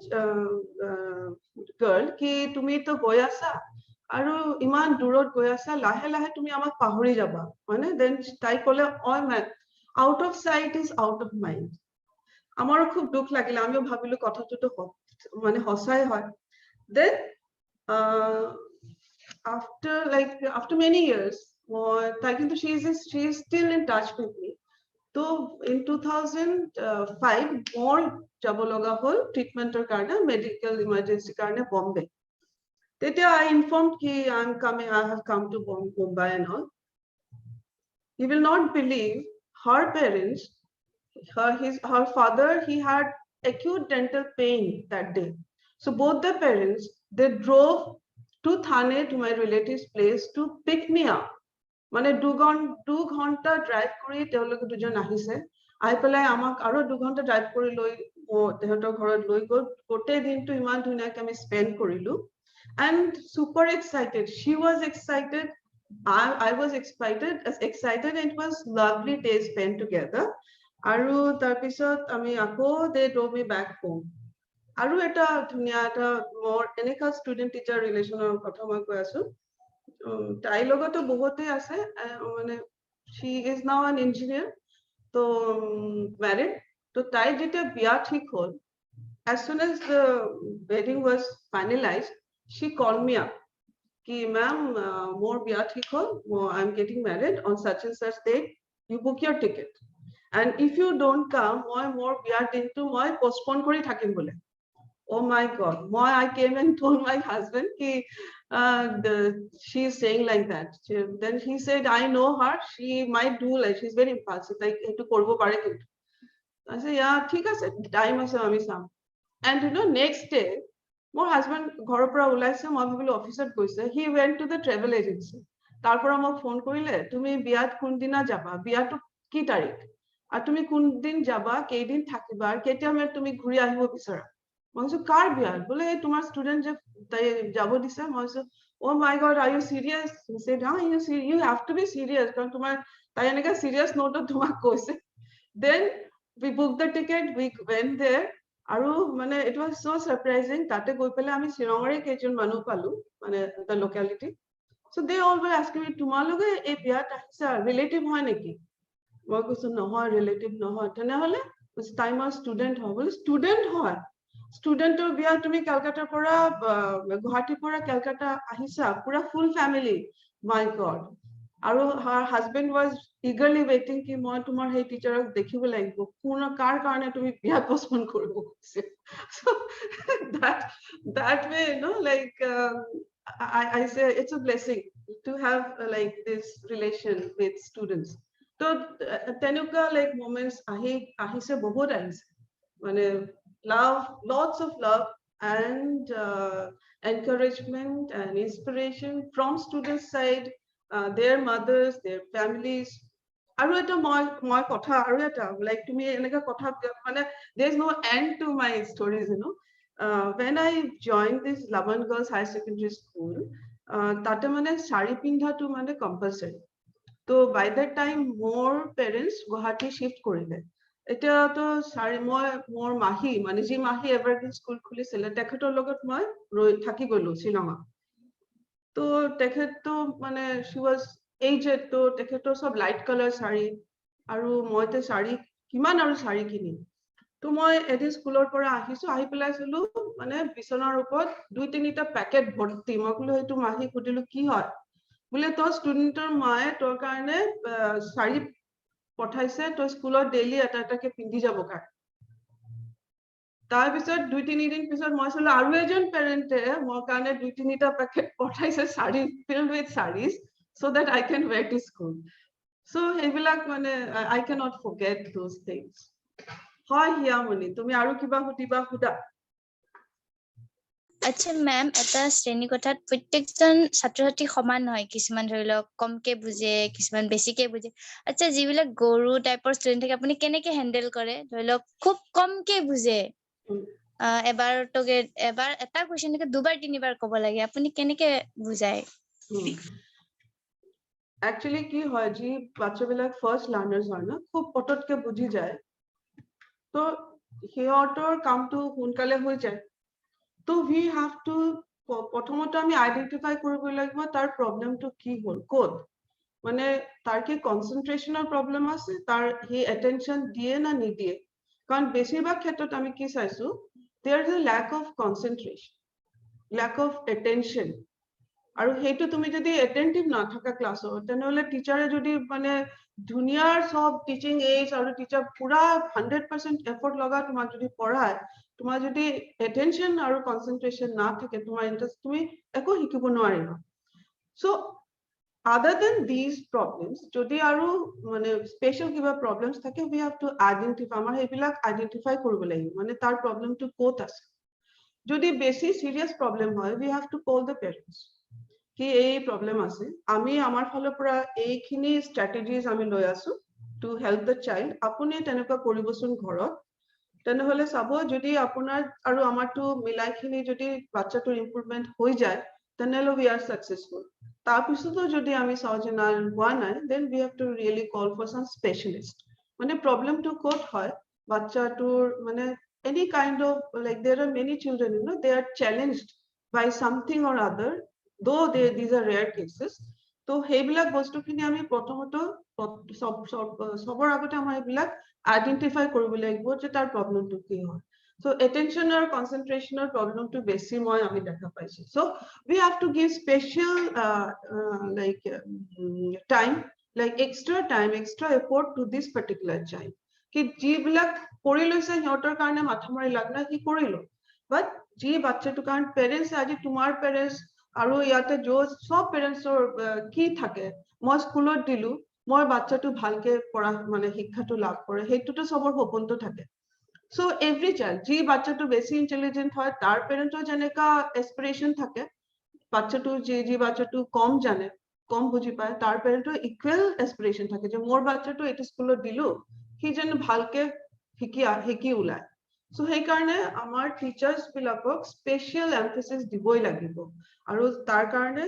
girl ki tumi to goi asa aru iman durot goi asa lahe tumi amak pahori jaba mane then tai kole oi man out of sight is out of mind আমাৰো খুব দুখ লাগিলে আমিও ভাবিলো কথাটো মানে হসাই হয় then after many years তাই কিন্তু she is still in touch with me so in 2005 more যাব লগা হল ট্ৰিটমেন্টৰ কাৰণে মেডিকেল ইমাৰ্জেন্সি কাৰণে বম্বে তেতিয়া I informed ki I have come to Mumbai and all you will not believe her parents her father he had acute dental pain that day so both the parents they drove to Thane to my relative's place to pick me up মানে 2 ঘন্টা drive কৰি তেওঁলোকে দুজন আহিছে আহি পেলাই আমাক আৰু 2 ঘন্টা ড্ৰাইভ কৰি লৈ তেহঁতৰ ঘৰত লৈ গ'ল গোটেই দিনটো ইমান ধুনীয়াকৈ আমি স্পেন্ড কৰিলো and super excited she was excited I was excited and it was lovely days spent together আৰু তাৰ পিছত আমি আকৌ they drove me back home আৰু এটা ধুনীয়া এটা মোৰ এনেকা ষ্টুডেন্ট টিচাৰ ৰিলেচনৰ কথা মই কৈ আছো তাইৰ লগতো বহুতে আছে মানে she is now an engineer তো married তো তাই যেতিয়া বিয়া ঠিক হ'ল as soon as the wedding was finalized she called me up ki ma'am more biya thik hol I'm getting married on such and such date you book your ticket and if you don't come moi more biya din to moi postpone kori thakim bole oh my god I came and told my husband ki she is saying like that then he said I know her she might do like she's very impulsive like etu korbo pare kintu I said yeah thik ase time ase ami sam and you know next day মোৰ husband ঘৰৰ পৰা ওলাইছে মই ভাবিলো অফিসত গৈছে he went to the travel agency তাৰ পৰা মোক ফোন কৰিলে তুমি বিয়াত কোন দিনা যাবা বিয়াটো কি তাৰিখ আৰু তুমি কোন দিন যাবা কেইদিন থাকিবা আৰু কেতিয়া মানে তুমি ঘূৰি আহিব বিচৰা মই কৈছো কাৰ বিয়া বোলে তোমাৰ ষ্টুডেন্ট যে তাই যাব দিছে মই কৈছো oh my god are you serious he said you have to be serious কাৰণ তোমাৰ তাই এনেকা serious note তোমাক কৈছে then we booked the ticket we went there আৰু মানে it was so surprising তাতে গৈ পেলাই আমি শ্ৰীনগৰৰে কেইজন মানুহ পালো মানে the locality so they all were asking me তোমালোকে এই বিয়াত আহিছা ৰিলেটিভ হয় নেকি মই কৈছো নহয় ৰিলেটিভ নহয় তেনেহলে তাই মোৰ ষ্টুডেন্ট হয় বোলে ষ্টুডেন্ট হয় ষ্টুডেন্টৰ বিয়া তুমি কলকাতাৰ পৰা গুৱাহাটীৰ পৰা কলকাতা আহিছা পুৰা ফুল ফ্যামিলি my god আৰু her husband was eagerly waiting ki moi tumar hey teacherok dekhibo lagibo purna kar karone tumi biya postpone koribo so that way you know like I say it's a blessing to have like this relation with students so tenuka like moments ahise bahut ahise mane love lots of love and encouragement and inspiration from students side their mothers their families আৰু এটা মই কথা আৰু এটা like তুমি এনেকা কথা মানে there is no end to my stories you know when I joined this Laban Girls Higher Secondary School তাতে মানে শাড়ী পিন্ধাটো মানে compulsory তো by that time more parents Guwahati shift কৰিলে এতিয়া তো শাড়ী মই মোৰ মাহী মানে যি মাহী এভাৰগ্ৰীন স্কুল খুলিছিলে তেখেতৰ লগত মই ৰৈ থাকি গলো শ্ৰীনগৰ তো তেখেতো মানে she was aged তো তেখেতৰ সব লাইট কালাৰ শাড়ী আৰু মইতে শাড়ী কিমান আৰু শাড়ী কিনি তো মই এদিন স্কুলৰ পৰা আহিছো আহি পেলাই চলো মানে বিছনাৰ ওপৰত 2-3টা পেকেট ভৰ্তি মই কলো এইটো মাহী খুদিলো কি হয় বোলে তো ষ্টুডেন্টৰ মায়ে তোৰ কাৰণে শাড়ী পঠাইছে তো স্কুলত ডেইলি এটা পিন্ধি যাব কাৰ তাৰ পিছত 2-3 দিন পিছত মই চলো আৰু এজন পেৰেন্টে মোৰ কাৰণে 2-3টা পেকেট পঠাইছে sari filled with sarees so that I can wear to school so এইবিলাক মানে I cannot forget those things হয় হিয়ামণি তুমি আৰু কিবা সুধিবা সুধা আচ্ছা মেম এটা শ্ৰেণী কোঠাত প্ৰত্যেকজন ছাত্ৰ ছাত্ৰী সমান নহয় কিছুমান ধৰি লওক কমকে বুজে কিছুমান বেছিকে বুজে আচ্ছা যিবিলাক গৰু টাইপৰ ষ্টুডেন্ট থাকে আপুনি কেনেকে হেন্ডেল কৰে ধৰি লওক খুব কমকে বুজে এবাৰ এটা কোৱেশ্চনকে দুবাৰ তিনিবাৰ ক'ব লাগে আপুনি কেনেকে বুজায় actually কি হয় যি বাচ্চাবিলাক ফাৰ্স্ট লাৰ্নাৰ্স হয় না খুব পটককে বুজি যায় তো সিহঁতৰ কামটো সোনকালে হৈ যায় তো we have to প্ৰথমতে আমি আইডেন্টিফাই কৰিব লাগিব তাৰ প্ৰবলেমটো কি হ'ল ক'ত মানে তাৰ কি কনসেন্ট্ৰেশনৰ প্ৰবলেম আছে তাৰ হি অ্যাটেনশন দিয়ে না নিদিয়ে কাৰণ বেছিভাগ ক্ষেত্ৰত আমি কি চাইছো, there is a lack of concentration, lack of attention, আৰু সেইটো তুমি যদি এটেন্টিভ নাথাকা ক্লাছত তেনেহলে টিচাৰে যদি মানে ধুনীয়াৰ সব টিচিং এইডছ আৰু টিচাৰ পুৰা 100% এফৰ্ট লগা তোমাক যদি পঢ়ায়, তোমাৰ যদি এটেনশন আৰু কনচেন্ট্ৰেশন না থাকে, তোমাৰ ইন্টাৰেষ্ট, তুমি একো শিকিব নোৱাৰিবা। So other than these problems, যদি আৰু মানে স্পেশাল কিবা প্ৰবলেমছ থাকে, we have to identify, আমাৰ সেইবিলাক আইডেন্টিফাই কৰিব লাগিব, মানে তাৰ প্ৰবলেমটো ক'ত আছে। যদি বেছি সিৰিয়াস প্ৰবলেম হয়, we have to call the parents কি এই প্ৰবলেম আছে, আমি আমাৰ ফালৰ পৰা এইখিনি ষ্ট্ৰেটেজিজ আমি লৈ আছো টু হেল্প দ্য চাইল্ড, আপুনি তেনেকুৱা কৰিবচোন ঘৰত। তেনেহলে চাব যদি আপোনাৰ আৰু আমাৰটো মিলাইখিনি যদি বাচ্চাটোৰ ইম্প্ৰুভমেন্ট হৈ যায়, তেনেহলে we are successful। তাৰপিছতো যদি আমি চাওঁ যে না হোৱা নাই, then we have to really call for some specialist। মানে প্ৰবলেমটো ক'ত হয়, বাচ্চাটোৰ মানে any kind of, like there are many children, you know, they are challenged by something or other, though these are rare cases। তো সেইবিলাক বস্তুখিনি আমি প্ৰথমত সবৰ আগতে আমাৰ এইবিলাক আইডেন্টিফাই কৰিব লাগিব যে তাৰ প্ৰবলেমটো কি হয়। So attention or concentration or problem to বেছি মই আমি দেখা পাইছো। So we have to give special time, like extra time, extra effort to this particular child। কি যিবিলাক কৰি লৈছে সিহঁতৰ কাৰণে মাথা মাৰি লাগ নাই, কি কৰিলো, বাট যি বাচ্চাটো কাৰণ পেৰেণ্টছ, আজি তোমাৰ পেৰেণ্টছ আৰু ইয়াতে সব পেৰেণ্টছৰ কি থাকে, মই স্কুলত দিলো, মই বাচ্চাটো ভালকে পঢ়া মানে শিক্ষাটো লাভ কৰে, সেইটোতো সবৰ সপোনটো থাকে। So every child, যি বাচ্চাটো বেছি ইন্টেলিজেন্ট হয় তাৰ পেৰেণ্টৰ যেনেকা এসপিৰেশন থাকে, বাচ্চাটো যি বাচ্চাটো কম জানে, কম বুজি পায়, তাৰ পেৰেণ্টৰ ইকুৱেল এসপিৰেশন থাকে যে মোৰ বাচ্চাটো এইটো স্কুলত দিলো, সি যেন ভালকে শিকি ওলায়। So সেইকাৰণে আমাৰ টিচাৰ্ছ বিলাকক স্পেচিয়েল এমফেচিছ দিবই লাগিব, আৰু তাৰ কাৰণে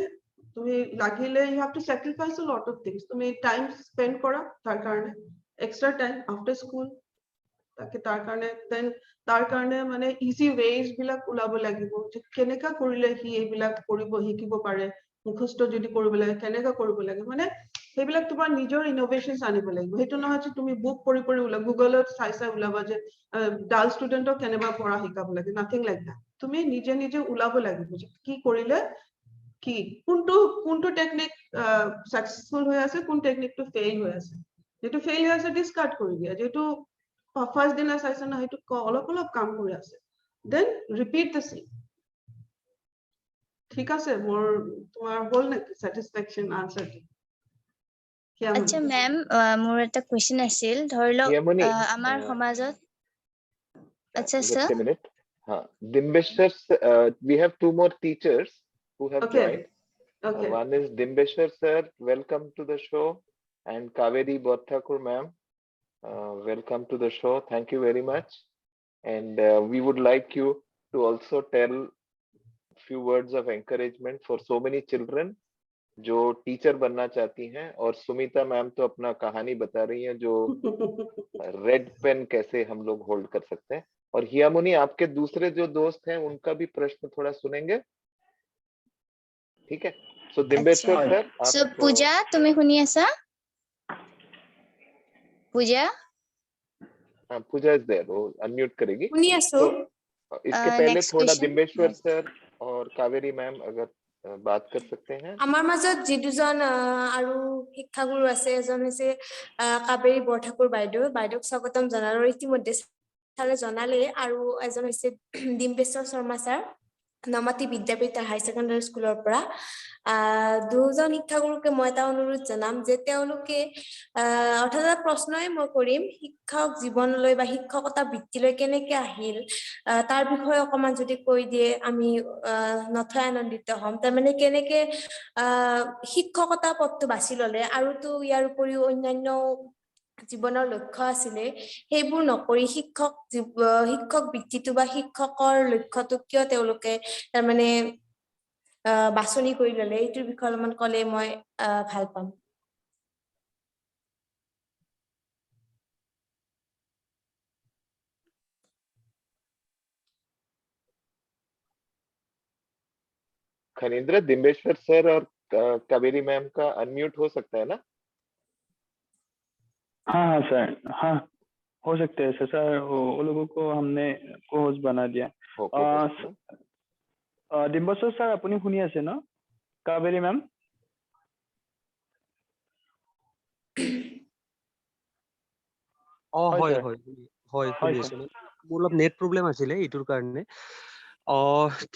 তুমি লাগিলে you have to sacrifice a lot of things, তুমি টাইম স্পেন্ড কৰা তাৰ কাৰণে, এক্সট্ৰা টাইম আফটাৰ স্কুল, তাকে তাৰ কাৰণে মানে ইজি ৱেজ বিলাক ওলাব লাগিব যে কেনেকা কৰিলে সি এইবিলাক কৰিব শিকিব পাৰে, মুখস্থ যদি কৰিব লাগে কেনেকা কৰিব লাগে, মানে সেইবিলাক তোমাৰ নিজৰ ইনোভেশনছ আনিব লাগিব। সেইটো নহয় যে তুমি বুক পঢ়ি ওলা গুগলত চাই ওলাবা যে ডাল ষ্টুডেণ্টক কেনেবা পঢ়া শিকাব লাগে, নাথিং লাইক দ্যাট। তুমি নিজে নিজে ওলাব লাগিব যে কি কৰিলে কি, কোনটো টেকনিক সাকসেসফুল হৈ আছে, কোন টেকনিকটো ফেইল হৈ আছে, যেটো ফেইল হৈ আছে ডিসকার্ড কৰি দিয়া, যেটো ফাৰ্স্ট দিনা চাইছে না সেইটো অলপ কাম কৰি আছে, দেন ৰিপিট দ্য সেম। ঠিক আছে, মোৰ তোমাৰ হ'ল নেকি স্যাটিসফ্যাকশন আনসাৰটো? আচ্ছা মেম, মোৰ এটা কোৱেশ্চন আছিল, ধৰি লওক হিয়ামণি, আমাৰ সমাজত, আচ্ছা just sir, a minute. Dimbeshwar, we have two more teachers who have Okay. joined. Okay. One is Dimbeshwar sir, welcome to the show, and Kaveri Bhatthakur ma'am, welcome to the show. Thank you very much. And we would like you to also tell few words of encouragement for so many children जो teacher बनना चाहती हैं। और Sumita ma'am तो अपना कहानी बता रही हैं जो रेड पेन कैसे हम लोग होल्ड कर सकते हैं। और हियामुनी, आपके दूसरे जो दोस्त हैं उनका भी प्रश्न थोड़ा सुनेंगे, ठीक है? सो दिम्बेश्वर अच्छा। सर, সো आप পূজা তুমি শুনি আছা? পূজা पूजा इज देयर, वो अनम्यूट करेगी। শুনি আছো। तो इसके पहले next थोड़ा question. दिम्बेश्वर सर और कावेरी मैम अगर बात कर सकते हैं। আমাৰ মাজত যি দুজন আৰু শিক্ষাগুৰু আছে, এজন হৈছে কাবেৰী বৰঠাকুৰ বাইদেউক স্বাগতম জনালো, ইতিমধ্যে ছাৰে জনালে, আৰু এজন হৈছে ডিম্বেশ্বৰ শৰ্মা ছাৰ, নমাতি বিদ্যাপীঠ হাই ছেকেণ্ডাৰী স্কুলৰ পৰা। দুজন শিক্ষাগুৰুকে মই এটা অনুৰোধ জনাম যে তেওঁলোকে অৰ্থাৎ এটা প্ৰশ্নই মই কৰিম, শিক্ষক জীৱনলৈ বা শিক্ষকতা বৃত্তিলৈ কেনেকে আহিল তাৰ বিষয়ে অকমান যদি কৈ দিয়ে আমি নথৈ আনন্দিত হ'ম। তাৰমানে কেনেকে শিক্ষকতা পথটো বাছি ললে, আৰুতো ইয়াৰ উপৰিও অন্যান্য জীৱনৰ লক্ষ্য আছিলে, সেইবোৰ নকৰি শিক্ষক বৃত্তিটো বা শিক্ষকৰ লক্ষ্যটো কিয় তেওঁলোকে তাৰমানে বাছনি কৰি ললে, এইটোৰ বিষয়ে অলপমান ক'লে মই ভাল পাম। खनींद्र, दिम्बेश्वर सर और कावेरी मैम का अनम्यूट हो सकता है ना? हाँ सर, हाँ हो सकते हैं सर, वो लोगों को हमने को होस्ट बना दिया। हो co-host ना? ডিম্বেশ্বৰ ছাৰ আপুনি শুনি আছে ন? কাবেৰী মেম? হয় হয় হয় ছাৰ। হয় হয় হয় শুনি ছাৰ। আছো মোৰ অলপ নেট প্ৰব্লেম আছিলে এইটোৰ কাৰণে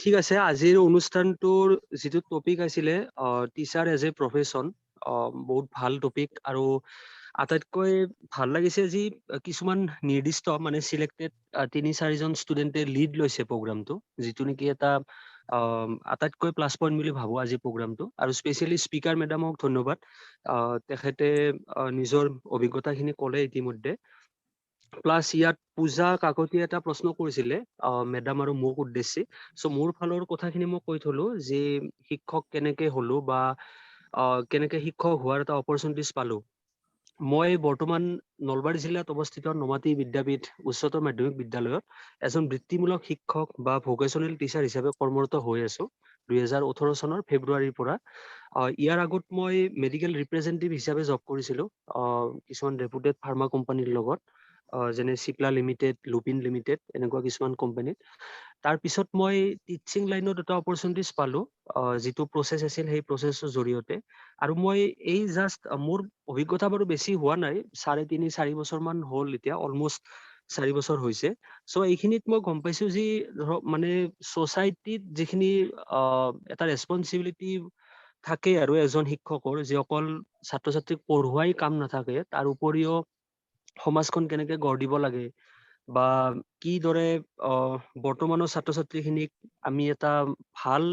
ঠিক আছে আজিৰ অনুষ্ঠানটোৰ যিটো টপিক আছিলে টিচাৰ এজ এ প্ৰফেশ্যন বহুত ভাল টপিক আৰু আটাইতকৈ ভাল লাগিছে যি কিছুমান নিৰ্দিষ্ট মানে চিলেক্টেড ৩-৪জন ষ্টুডেণ্টে লিড লৈছে প্ৰগ্ৰামটো যিটো নেকি এটা আটাইতকৈ প্লাছ পইণ্ট বুলি ভাবো আজি প্ৰগ্ৰামটো আৰু স্পেচিয়েলি স্পিকাৰ মেডামক ধন্যবাদ তেখেতে নিজৰ অভিজ্ঞতাখিনি ক'লে ইতিমধ্যে প্লাছ ইয়াত পূজা কাকতি এটা প্ৰশ্ন কৰিছিলে মেডাম আৰু মোক উদ্দেশ্যি চ' মোৰ ফালৰ কথাখিনি মই কৈ থলো যে শিক্ষক কেনেকে হলো বা কেনেকে শিক্ষক হোৱাৰ এটা অপৰচুনিটিজ পালো মই বৰ্তমান নলবাৰী জিলাত অৱস্থিত নমাটি বিদ্যাপীঠ উচ্চতৰ মাধ্যমিক বিদ্যালয়ত এজন বৃত্তিমূলক শিক্ষক বা ভোকেশ্যনেল টিচাৰ হিচাপে কৰ্মৰত হৈ আছো 2018 চনৰ ফেব্ৰুৱাৰীৰ পৰা ইয়াৰ আগত মই মেডিকেল ৰিপ্ৰেজেন্টেটিভ হিচাপে জব কৰিছিলো কিছুমান ৰেপুটেড ফাৰ্মা কোম্পানীৰ লগত যেনে চিপ্লা লিমিটেড লুপিন লিমিটেড এনেকুৱা কিছুমান কোম্পানীত তাৰপিছত মই টিচিং লাইনত এটা অপৰচুনিটিজ পালো যিটো প্ৰচেছ আছিল সেই প্ৰচেছৰ জৰিয়তে আৰু মই এই জাষ্ট মোৰ অভিজ্ঞতা বাৰু বেছি হোৱা নাই 3.5-4 বছৰ মান হ'ল এতিয়া অলমষ্ট 4 বছৰ হৈছে চ' এইখিনিত মই গম পাইছো যে ধৰক মানে ছ'চাইটিত যিখিনি এটা ৰেছপনচিবিলিটি থাকে আৰু এজন শিক্ষকৰ যে অকল ছাত্ৰ ছাত্ৰীক পঢ়ুৱাই কাম নাথাকে তাৰ উপৰিও সমাজখন কেনেকে গঢ় দিব লাগে বা কিদৰে বৰ্তমানৰ ছাত্ৰ ছাত্ৰীখিনিক আমি এটা ভাল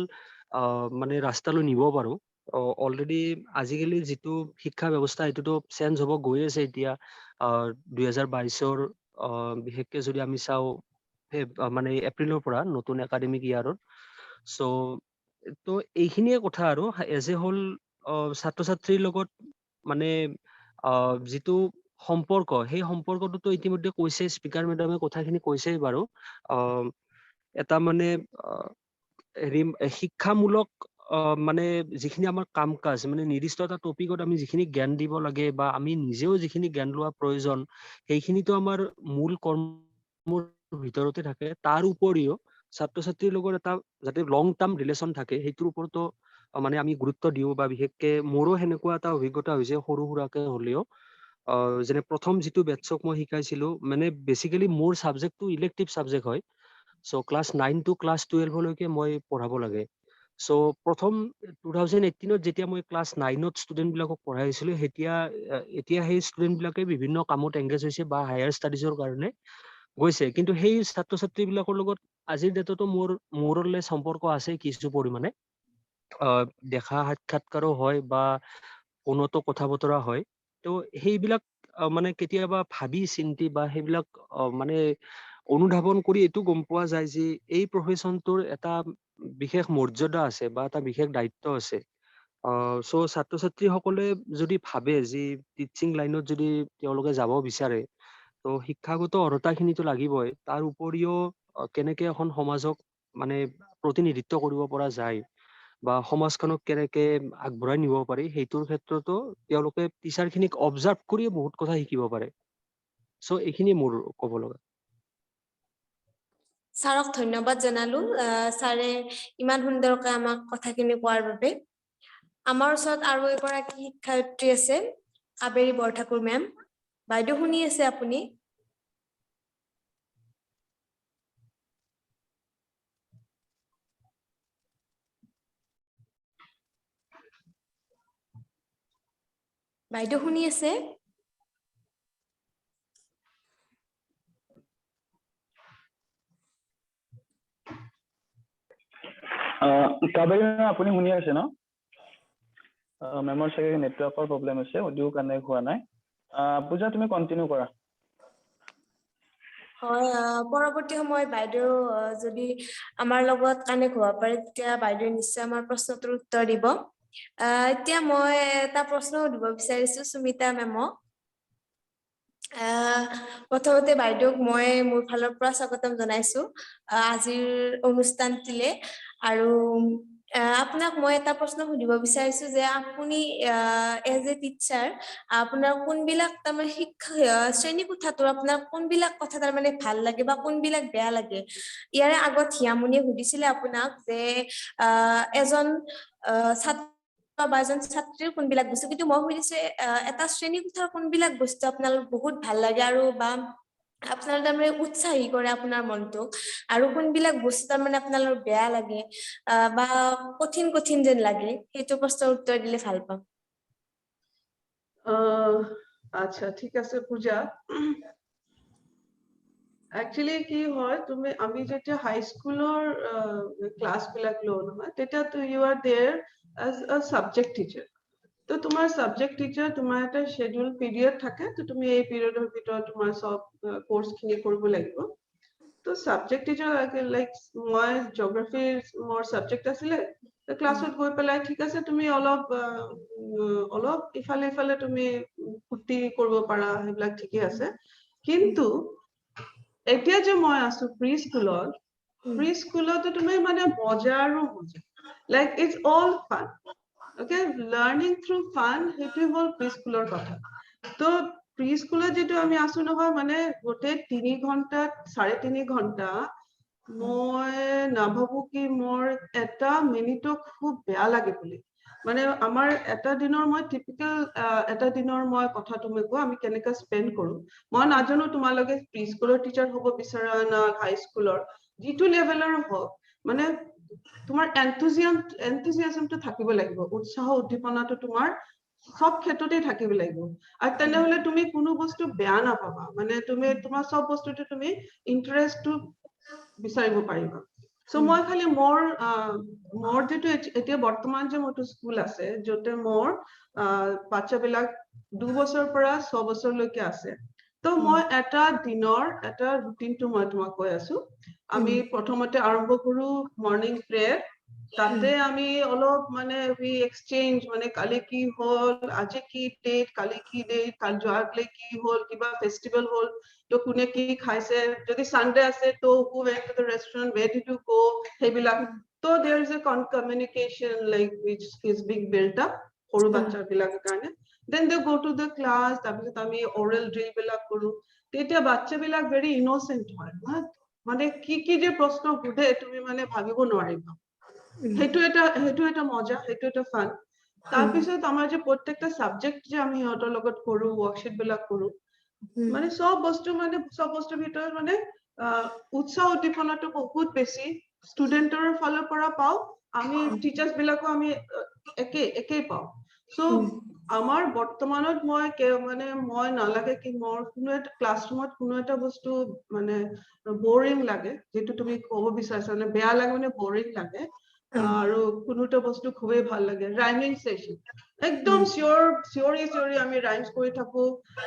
মানে ৰাস্তালৈ নিব পাৰো অলৰেডি আজিকালি যিটো শিক্ষা ব্যৱস্থা এইটোতো চেঞ্জ হ'ব গৈ আছে এতিয়া 2022ৰ বিশেষকে যদি আমি চাওঁ মানে এপ্ৰিলৰ পৰা নতুন একাডেমিক ইয়াৰত চ' তো এইখিনিয়ে কথা আৰু এজ এ হ'ল ছাত্ৰ ছাত্ৰীৰ লগত মানে যিটো সম্পৰ্ক সেই সম্পৰ্কটোতো ইতিমধ্যে কৈছে স্পিকাৰ মেডামে কথাখিনি কৈছেই বাৰু এটা মানে হেৰি শিক্ষামূলক মানে যিখিনি আমাৰ কাম কাজ মানে নিৰ্দিষ্ট এটা টপিকত আমি যিখিনি জ্ঞান দিব লাগে বা আমি নিজেও যিখিনি জ্ঞান লোৱা প্ৰয়োজন সেইখিনিতো আমাৰ মূল কৰ্মৰ ভিতৰতে থাকে তাৰ উপৰিও ছাত্ৰ ছাত্ৰীৰ লগত এটা যাতে লং টাৰ্ম ৰিলেশ্যন থাকে সেইটোৰ ওপৰতো মানে আমি গুৰুত্ব দিওঁ বা বিশেষকে মোৰো সেনেকুৱা এটা অভিজ্ঞতা হৈছে সৰু সুৰাকে হলেও যেনে প্ৰথম যিটো বেটছক মই শিকাইছিলো মানে বেচিকেলি মোৰ ছাবজেক্টটো ইলেক্টিভ ছাবজেক্ট হয় চ' ক্লাছ 9 to ক্লাছ 12 লৈকে মই পঢ়াব লাগে চ' প্ৰথম 2018ত যেতিয়া মই ক্লাছ 9ত ষ্টুডেণ্ট বিলাকক পঢ়াইছিলো এতিয়া সেই ষ্টুডেণ্ট বিলাকে বিভিন্ন কামত এংগেজ হৈছে বা হায়াৰ ষ্টাডিজৰ কাৰণে গৈছে কিন্তু সেই ছাত্ৰ ছাত্ৰী বিলাকৰ লগত আজিৰ ডেটতো মোৰলে সম্পৰ্ক আছে কিছু পৰিমাণে দেখা সাক্ষাৎকাৰো হয় বা ফোনতো কথা বতৰা হয় তো সেইবিলাক মানে কেতিয়াবা ভাবি চিন্তি বা সেইবিলাক মানে অনুধাৱন কৰি এইটো গম পোৱা যায় যে এই প্ৰফেশ্যনটোৰ এটা বিশেষ মৰ্যাদা আছে বা এটা বিশেষ দায়িত্ব আছে চ' ছাত্ৰ ছাত্ৰীসকলে যদি ভাবে যে টিচিং লাইনত যদি তেওঁলোকে যাব বিচাৰে তো শিক্ষাগত অৰ্হতাখিনিতো লাগিবই তাৰ উপৰিও কেনেকে এখন সমাজক মানে প্ৰতিনিধিত্ব কৰিব পৰা যায় বা সমাজখনক কেনেকে আগবঢ়াই নিব পাৰি সেইটোৰ ক্ষেত্ৰতো তেওঁলোকে টিচাৰখিনিক অবজাৰ্ভ কৰিয়ে বহুত কথা শিকিব পাৰে চ' এইখিনি মোৰ ক'ব লগা ছাৰক ধন্যবাদ জনালো ছাৰে ইমান সুন্দৰকৈ আমাক কথাখিনি কোৱাৰ বাবে আমাৰ ওচৰত আৰু এগৰাকী শিক্ষায়িত্ৰী আছে কাবেৰী বৰঠাকুৰ মেম বাইদেউ শুনি আছে আপুনি বাইদেউ শুনি আছে কাবেৰী মেম আপুনি শুনি আছে ন? মেমৰ চাগে নেটৱৰ্কৰ প্ৰব্লেম আছে অডিও কানেক্ট হোৱা নাই পূজা তুমি কন্টিনিউ কৰা হয় পৰৱৰ্তী সময়ত বাইদেউ যদি আমাৰ লগত কানেক্ট হ'ব পাৰে তেতিয়া বাইদেউ নিশ্চয় আমাৰ প্ৰশ্নটোৰ উত্তৰ দিব এতিয়া মই এটা প্ৰশ্ন সুধিব বিচাৰিছো সুমিতা মেমক প্ৰথমতে বাইদেউক মই মোৰ ফালৰ পৰা স্বাগতম জনাইছো আজিৰ অনুষ্ঠানটিলে আৰু আপোনাক মই এটা প্ৰশ্ন সুধিব বিচাৰিছো যে আপুনি এজ এ টিচাৰ আপোনাৰ কোনবিলাক তাৰমানে শ্ৰেণী কোঠাটোৰ আপোনাৰ কোনবিলাক কথা তাৰমানে ভাল লাগে বা কোনবিলাক বেয়া লাগে ইয়াৰে আগত হিয়ামনিয়ে সুধিছিলে আপোনাক যে এজন ছাত্ৰ বা এজন ছাত্ৰীৰ কোনবিলাক বস্তু কিন্তু মই সুধিছো এটা শ্ৰেণী কোঠাৰ কোনবিলাক বস্তু আপোনাৰ বহুত ভাল লাগে আৰু বা আপোনাৰ তাৰমানে উৎসাহী কৰে আপোনাৰ মনটোক আৰু কোনবিলাক বস্তু তাৰমানে আপোনাৰ বেয়া লাগে বা কঠিন কঠিন যেন লাগে সেইটো প্ৰশ্নৰ উত্তৰ দিলে ভাল পাম আচ্ছা ঠিক আছে পূজা একচুয়ালি কি হয় তুমি আমি যেতিয়া হাই স্কুলৰ ক্লাছ বিলাক লও নহয় তেতিয়া you are there as a subject teacher তো তোমাৰ সাবজেক্ট টিচাৰ তোমাৰ এটা শিডিউল পিৰিয়ড থাকে তো তুমি এই পিৰিয়ডৰ ভিতৰত তোমাৰ সব কোৰ্স খিনি কৰিব লাগিব তো সাবজেক্ট টিচাৰ লাইক মই জিওগ্ৰাফি মোৰ সাবজেক্ট আছিলে ক্লাছত গৈ পেলাই ঠিক আছে তুমি অলপ ইফালে তুমি ফুটি কৰিব পাৰা সেইবিলাক ঠিকই আছে কিন্তু এতিয়া যে মই আছো প্ৰি স্কুলত তুমি মানে মজা আৰু মজা like it's all fun okay learning through fun হেতু হল প্ৰি স্কুলৰ কথা তো প্ৰি স্কুলত যেটো আমি আছো নহয় মানে গোটে 3 ঘন্টা 3.5 ঘন্টা মই নাভাবো কি মোৰ এটা মিনিটো খুব বেয়া লাগে বুলি মানে আমাৰ এটা দিনৰ মই টিপিক্যাল এটা দিনৰ মই কথা তুমি কো আমি কেনেকা স্পেন্ড কৰো মই নাজানো তোমালোকে প্ৰি স্কুলৰ টিচাৰ হ'ব বিচাৰা না হাই স্কুলৰ জিটো লেভেলৰ হওক মানে তোমাৰ এনথুজিয়াজমটো থাকিব লাগিব উৎসাহ উদ্দীপনাটো তোমাৰ সব ক্ষেত্ৰতে থাকিব লাগিব আৰু তেনেহলে তুমি কোনো বস্তু বেয়া নাপাবা মানে তুমি তোমাৰ সব বস্তুতে তুমি ইন্টাৰেষ্টটো বিচাৰিব পাৰিবা সো মই খালি মোৰ যেটো এতিয়া বৰ্তমান যে মোৰটো স্কুল আছে যতে মোৰ বাচ্চা বিলাক 2 বছৰৰ পৰা 6 বছৰলৈকে আছে তো মই এটা দিনৰ এটা ৰুটিনটো মই তোমাক কৈ আছো আমি প্ৰথমতে আৰম্ভ কৰো মৰ্নিং প্ৰেয়াৰ তাতে আমি অলপ মানে উই এক্সচেঞ্জ মানে কালি কি হল আজি কি ডেট কালি কি ডেট কাল যোৱাকলে কি হল কিবা ফেষ্টিভেল হল তো কোনে কি খাইছে যদি সানডে আছে তো who went to the restaurant where did you go হেবিলাক তো there is a communication like which is being built up সৰু বাচ্চা বিলাকৰ কাৰণে then they go to the class তাৰপিছত আমি oral drill বিলাক কৰো তেতিয়া বাচ্চা বিলাক very innocent হয় মানে কি যে প্ৰশ্ন সুধে তুমি মানে ভাবিব নোৱাৰিবা হেতু এটা মজা হেতু এটা ফান তাৰপিছত আমাৰ যে প্ৰত্যেকটা সাবজেক্ট যে আমি হতৰ লগত কৰো ওয়াৰ্কশিট বিলাক কৰো মানে সব বস্তুৰ ভিতৰত মানে উৎসাহ উদ্দীপনাটো বহুত বেছি ষ্টুডেন্টৰ ফালৰ পৰা পাও আমি টিচাৰ্স বিলাকো আমি একে পাও সো আমাৰ বৰ্তমানত মই নালাগে কি মোৰ কোনো এটা ক্লাছৰুমত কোনো এটা বস্তু মানে বোৰিং লাগে যেটো তুমি ক'ব বিচাৰিছা মানে বেয়া লাগে মানে বোৰিং লাগে আৰু কোনোটা বস্তু খুবেই ভাল লাগে ৰাইমিং সেশন একদম চিঞৰি আমি ৰাইমস কৰি থাকো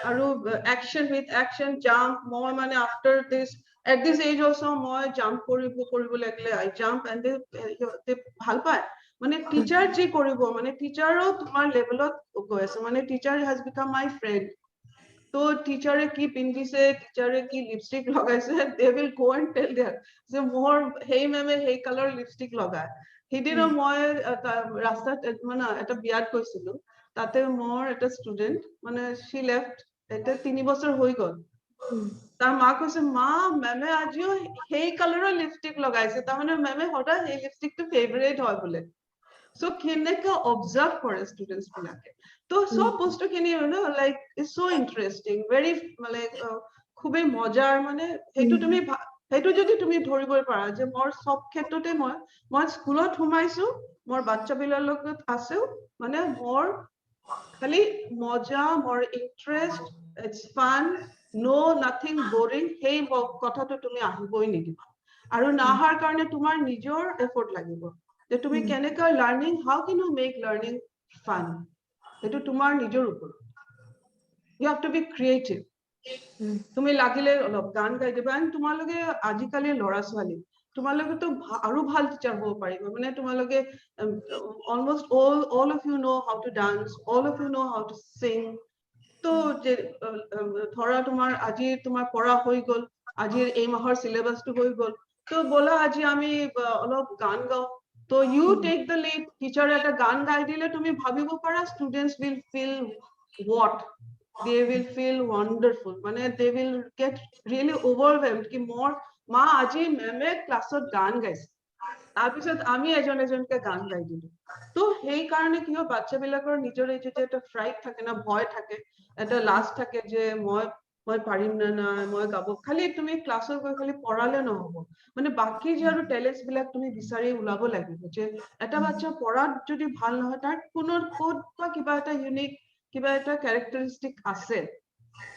আৰু অ্যাকশন উইথ অ্যাকশন জাম্প মই মানে after this at this age also মই জাম্প কৰিব লাগিলে I jump and they ভাল পায় মানে টিচাৰ যে কৰিব মানে টিচাৰও তোমাৰ লেভেলত গৈ আছে মানে teacher has become my friend তো টিচাৰে কি পিন্ধিছে টিচাৰে কি লিপষ্টিক লগাইছে they will go and tell them যে মোৰ হেই মেমে হেই কালাৰ লিপষ্টিক লগায় হিদিনা মই ৰাস্তাত মানে এটা বিয়াত গৈছিলো তাতে মোৰ এটা ষ্টুডেন্ট মানে she left এটা 3 বছৰ হৈ গল তাৰ মা কৈছে মা মেমে আজিও হেই কালাৰৰ লিপষ্টিক লগাইছে তাৰ মানে মেমে হঠাৎ হেই লিপষ্টিকটো ফেভাৰিট হয় বোলে সো কেনেকা অবজাৰ্ভ কৰে ষ্টুডেন্টস বিলাকে তো সব বস্তুখিনি like is so interesting very মানে খুবই মজাৰ মানে হেতু যদি তুমি ধৰিবই পাৰা যে মোৰ সব ক্ষেত্ৰতে মই স্কুলত সোমাইছো মোৰ বাচ্চা বিলাকৰ লগত আছো মানে মোৰ খালি মজা মোৰ interest it's fun no nothing boring hey কথাটো তুমি আহিবই নিদিবা আৰু নাহাৰ কাৰণে তোমাৰ নিজৰ এফৰ্ট লাগিব যে তুমি কেনেকা learning how can you make learning fun এটো তোমাৰ নিজৰ ওপৰত you have to be creative তুমি লাগিলে অলপ গান গাই দিবা আৰু তোমালোকে আজিকালি লৰা ছোৱালী তোমালোকে তো আৰু ভাল টিচাৰ হ'ব পাৰিবা মানে তোমালোকে almost all of you know how to dance all of you know how to sing তো যে ধৰা তোমাৰ আজি তোমাৰ পঢ়া হৈ গল আজি এই মাহৰ সিলেবাসটো হৈ গল তো বলা আজি আমি অলপ গান গাও তো you take the lead, teacher এটা গান গাই দিলে তুমি ভাবিব পাৰা students will feel what? They will feel wonderful. মানে they will get really overwhelmed কি মোৰ মা আজি মেমে ক্লাছত গান গাইছে, তাৰপিছত আমি এজনকে গান গাই দিলো। তো সেই কাৰণে কি হয় বাচ্চাবিলাকৰ নিজৰ এই যে এটা ফ্ৰাইট থাকে না, ভয় থাকে, এটা লাজ থাকে যে মই পাৰিম না নাই, মই গাব। খালি তুমি ক্লাছত গৈ খালি পঢ়ালে নহব, মানে বাকি যে আৰু টেলেন্টছ বিলাক তুমি বিচাৰি ওলাব লাগিব। যে এটা বাচ্চা পঢ়াত যদি ভাল নহয়, তাৰ কোনৰ ক'ত বা কিবা এটা ইউনিক কিবা এটা ক্যাৰেক্টাৰিষ্টিক আছে।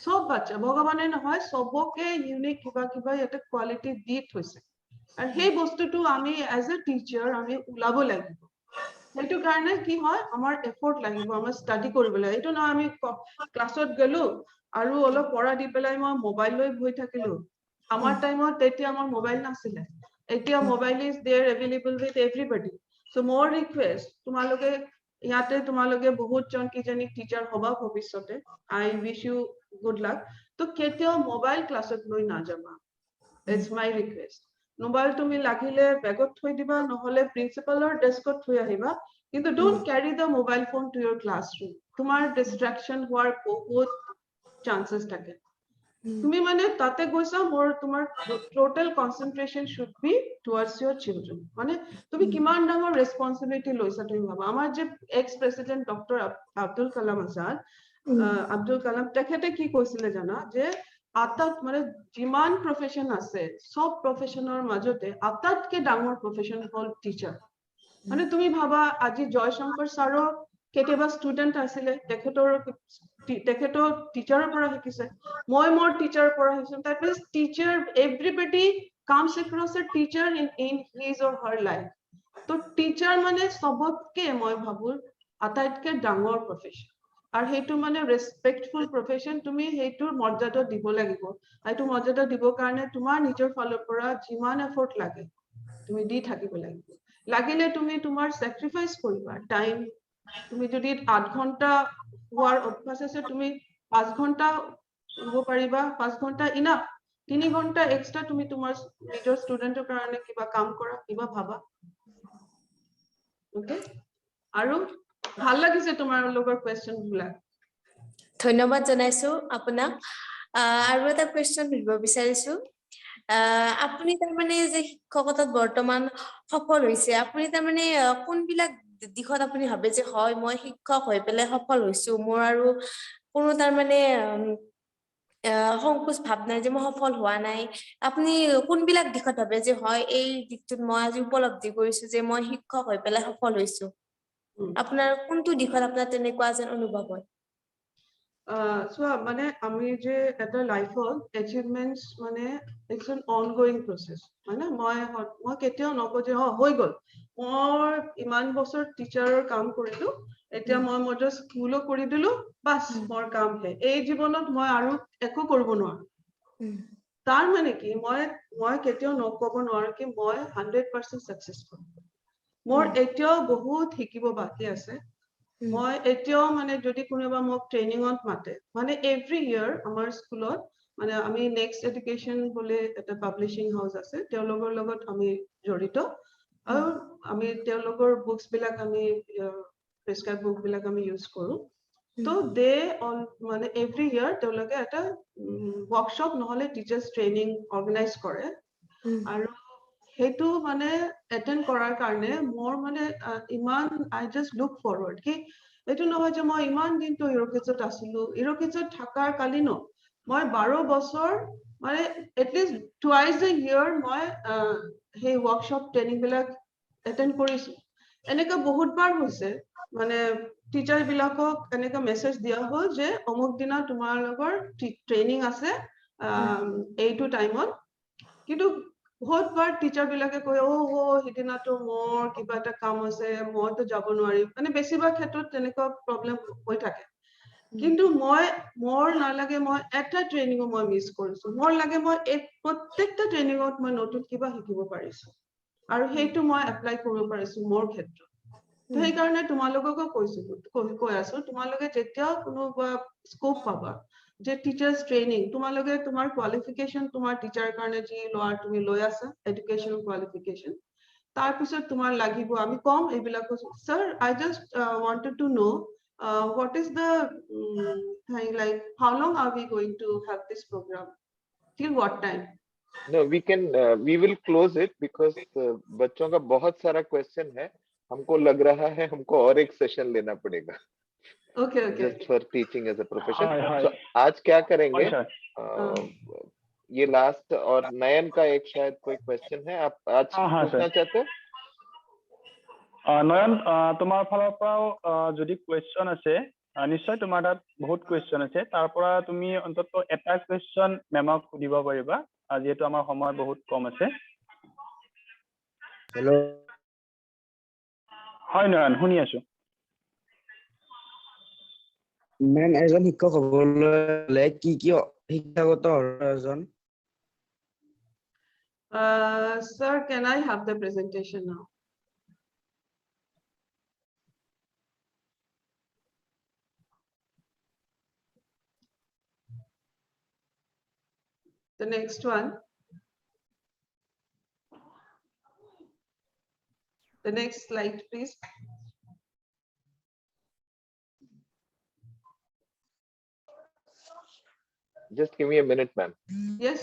সব বাচ্চা ভগৱানে নহয়, সবকে ইউনিক কিবা কিবা এটা কোৱালিটি দি থৈছে, আৰু সেই বস্তুটো আমি এজ এ টিচাৰ আমি ওলাব লাগিব। সেইটো কাৰণে কি হয় আমাৰ এফৰ্ট লাগিব, আমাৰ ষ্টাডি কৰিব লাগিব। এইটো নহয় আমি ক্লাছত গলো আৰু অলপ পঢ়া দি পেলাই মই মোবাইল লৈ বহি থাকিলো। আমাৰ টাইমত তেতিয়া আমাৰ মোবাইল নাছিলে, এতিয়া mobile is there available with everybody. So মোৰ ৰিকুৱেষ্ট, তোমালোকে ইয়াতে তোমালোকে বহুত জন কিজানি টিচাৰ হবা ভৱিষ্যতে, I wish you good luck. তো কেতিয়াও মোবাইল ক্লাছত লৈ নাযাবা, ইটস মাই ৰিকুৱেষ্ট। মোবাইল তুমি লাগিলে বেগত থৈ দিবা, নহলে প্ৰিন্সিপালৰ ডেস্কত থৈ আহিবা, কিন্তু don't carry the mobile phone to your classroom. তোমাৰ ডিস্ট্ৰাকশন হোৱাৰ বহুত চান্সেস থাকে। তুমি মানে তাতে গৈছা, তোমাৰ total concentration should be towards your children. মানে তুমি কিমান ডাঙৰ ৰেসপন্সিবিলিটি লৈছা তুমি ভাবা। আমাৰ যে x president doctor Abdul Kalam Azad, Abdul Kalam তেখেতে কি কৈছিলে জানা, যে আটাত মানে যিমান প্ৰফেশন আছে সব প্ৰফেশনৰ মাজতে আটাতকে ডাঙৰ প্ৰফেশন হল টিচাৰ। মানে তুমি ভাবা আজি জয়শংকৰ ছাৰৰ কেতিয়াবা ষ্টুডেন্ট আছিলে, তেখেতৰ টিচাৰৰ পৰা শিকিছে, মই মোৰ টিচাৰৰ পৰা শিকিছো। That means teacher, everybody comes across a teacher in his or her life. তো টিচাৰ মানে সবতকে মই ভাবো আটাইতকে ডাঙৰ প্ৰফেশন, আৰু সেইটো মানে ৰেসপেক্টফুল প্ৰফেশন। তুমি সেইটোৰ মৰ্যাদা দিব লাগিব। এইটো মৰ্যাদা দিবৰ কাৰণে তোমাৰ নিজৰ ফালৰ পৰা যিমান এফৰ্ট লাগে তুমি দি থাকিব লাগিব। লাগিলে তুমি তোমাৰ স্যাক্ৰিফাইস কৰিবা টাইম। তুমি যদি 8 ঘন্টা হোৱাৰ অভ্যাস আছে, তুমি 5 ঘন্টা হ'ব পাৰিবা, 5 ঘন্টা ইনাফ। 3 ঘন্টা এক্সট্ৰা তুমি তোমাৰ নিজৰ ষ্টুডেন্টৰ কাৰণে কিবা কাম কৰা, কিবা ভাবা। ওকে, আৰু ভাল লাগিছে তোমাৰ লগৰ কোৱেশ্চন বিলাক। ধন্যবাদ জনাইছো আপোনাক। আৰু এটা কুৱেশ্যন সুধিব বিচাৰিছো, আপুনি তাৰমানে যে শিক্ষকতাত বৰ্তমান সফল হৈছে, আপুনি তাৰমানে কোনবিলাক দিশত আপুনি ভাবে যে হয় মই শিক্ষক হৈ পেলাই সফল হৈছো, মোৰ আৰু কোনো তাৰমানে সংকোচ ভাৱ নাই যে মই সফল হোৱা নাই? আপুনি কোনবিলাক দিশত ভাবে যে হয় এই দিশটোত মই আজি উপলব্ধি কৰিছো যে মই শিক্ষক হৈ পেলাই সফল হৈছো? আপোনাৰ কোনটো দিশত আপোনাৰ তেনেকুৱা যেন অনুভৱ হয়? চোৱা, মানে আমি যে এটা লাইফত এচিভমেন্টস মানে ইটস এন অনগোয়িং প্ৰসেস, মানে মই কেতিয়াও নকওঁ যে হৈ গ'ল, মই ইমান বছৰ টিচাৰৰ কাম কৰিলো, এতিয়া মই মোৰ স্কুলো কৰি দিলো, বাস মোৰ কাম হে, এই জীৱনত মই আৰু একো কৰিব নোৱাৰো। তাৰ মানে কি মই কেতিয়াও নকব নোৱাৰো কি মই 100% সাকসেসফুল। মোৰ এতিয়াও বহুত শিকিব বাকি আছে। মই এতিয়াও মানে যদি কোনোবা মোক ট্ৰেইনিঙত মাতে, মানে এভৰি ইয়াৰ আমাৰ স্কুলত মানে আমি নেক্সট এডুকেশ্যন বুলি এটা পাব্লিশ্বিং হাউচ আছে, তেওঁলোকৰ লগত আমি জড়িত, আৰু আমি তেওঁলোকৰ বুকস বিলাক আমি প্ৰেছক্ৰাইব বুক বিলাক আমি ইউজ কৰো। তো দে মানে এভৰি ইয়াৰ তেওঁলোকে এটা ওয়াৰ্কশপ নহলে টিচাৰ্স ট্ৰেইনিং অৰ্গানাইজ কৰে, আৰু সেইটো মানে এটেন্ড কৰাৰ কাৰণে মোৰ মানে ইমান আই জাস্ট লুক ফৰৱাৰ্ড কি এইটো নহয় যে মই ইমান দিনটো ইউৰোকিডছত আছিলো, ইউৰোকিডছত থাকাৰ কালিনো মই 12 বছৰ মানে এটলিষ্ট টুৱাইস এ ইয়াৰ মই সেই ওয়াৰ্কশপ ট্ৰেইনিং বিলাক এটেন্ড কৰিছো। এনেকা বহুতবাৰ হৈছে, মানে টিচাৰ বিলাকক এনেকা মেছেজ দিয়া হ'ল যে অমুক দিনা তোমালোকৰ ট্ৰেইনিং আছে এইটো টাইমত, কিন্তু বহুতবাৰ টিচাৰ বিলাকে কয় সিদিনাটো মোৰ কিবা এটা কাম আছে, মইতো যাব নোৱাৰিম, মানে বেছিভাগ ক্ষেত্ৰত তেনেকুৱা প্ৰব্লেম হৈ থাকে। কিন্তু মোৰ নালাগে মই এটা ট্ৰেইনিঙো মই মিছ কৰিছো, মোৰ লাগে মই প্ৰত্যেকটা ট্ৰেইনিঙত মই নতুন কিবা শিকিব পাৰিছো, আৰু সেইটো মই এপ্লাই কৰিব পাৰিছো মোৰ ক্ষেত্ৰত। তো সেইকাৰণে তোমালোককো কৈ আছো, তোমালোকে যেতিয়া কোনোবা স্কোপ পাবা যে টিচাৰ্স ট্ৰেইনিং, তোমালোকে তোমাৰ কোৱালিফিকেশন তোমাৰ টিচাৰ কাৰণে যি লোৱাৰ তুমি লৈ আছা এডুকেশনাল কোৱালিফিকেশন, তাৰপিছত তোমাৰ লাগিব আমি কম এইবিলাক sir I just wanted to know what is the thing, like how long are we going to have this program, till what time? No, we will close it because बच्चों का बहुत सारा question है, हमको लग रहा है हमको और एक session लेना पड़ेगा Okay, okay. just for teaching as a profession. Hi. So आज क्या करेंगे, Hi, sir. ये लास्ट, और नयन का एक शायद कोई क्वेश्चन है, आप आज हाँ, पूछना sir. चाहते हो? নয়ন তোমাৰ ফালৰ পৰাও যদি কুৱেশ্যন আছে নিশ্চয় তোমাৰ তাত বহুত কুৱেশ্যন আছে, তাৰ পৰা তুমি অন্তত এটা কুৱেশ্যন মেমক সুধিব পাৰিবা যিহেতু আমাৰ সময় বহুত কম আছে। হেল্ল', হয় নয়ন, শুনি আছো। মেম এজন শিক্ষক হ'বলৈ কি কি শিক্ষাগত অৰ্জন? Sir, can I have the presentation now? The next one. The next slide, please. Just give me a minute, ma'am. Yes.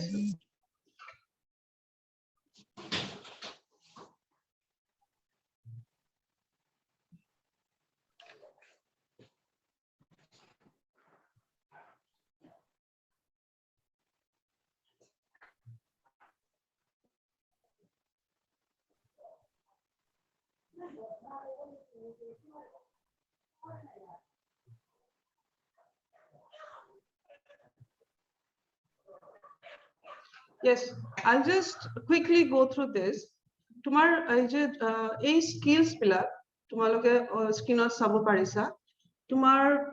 Yes, I'll just quickly go through this. Tomar a skills pillar, tomaloke screen sabo parisa. Tomar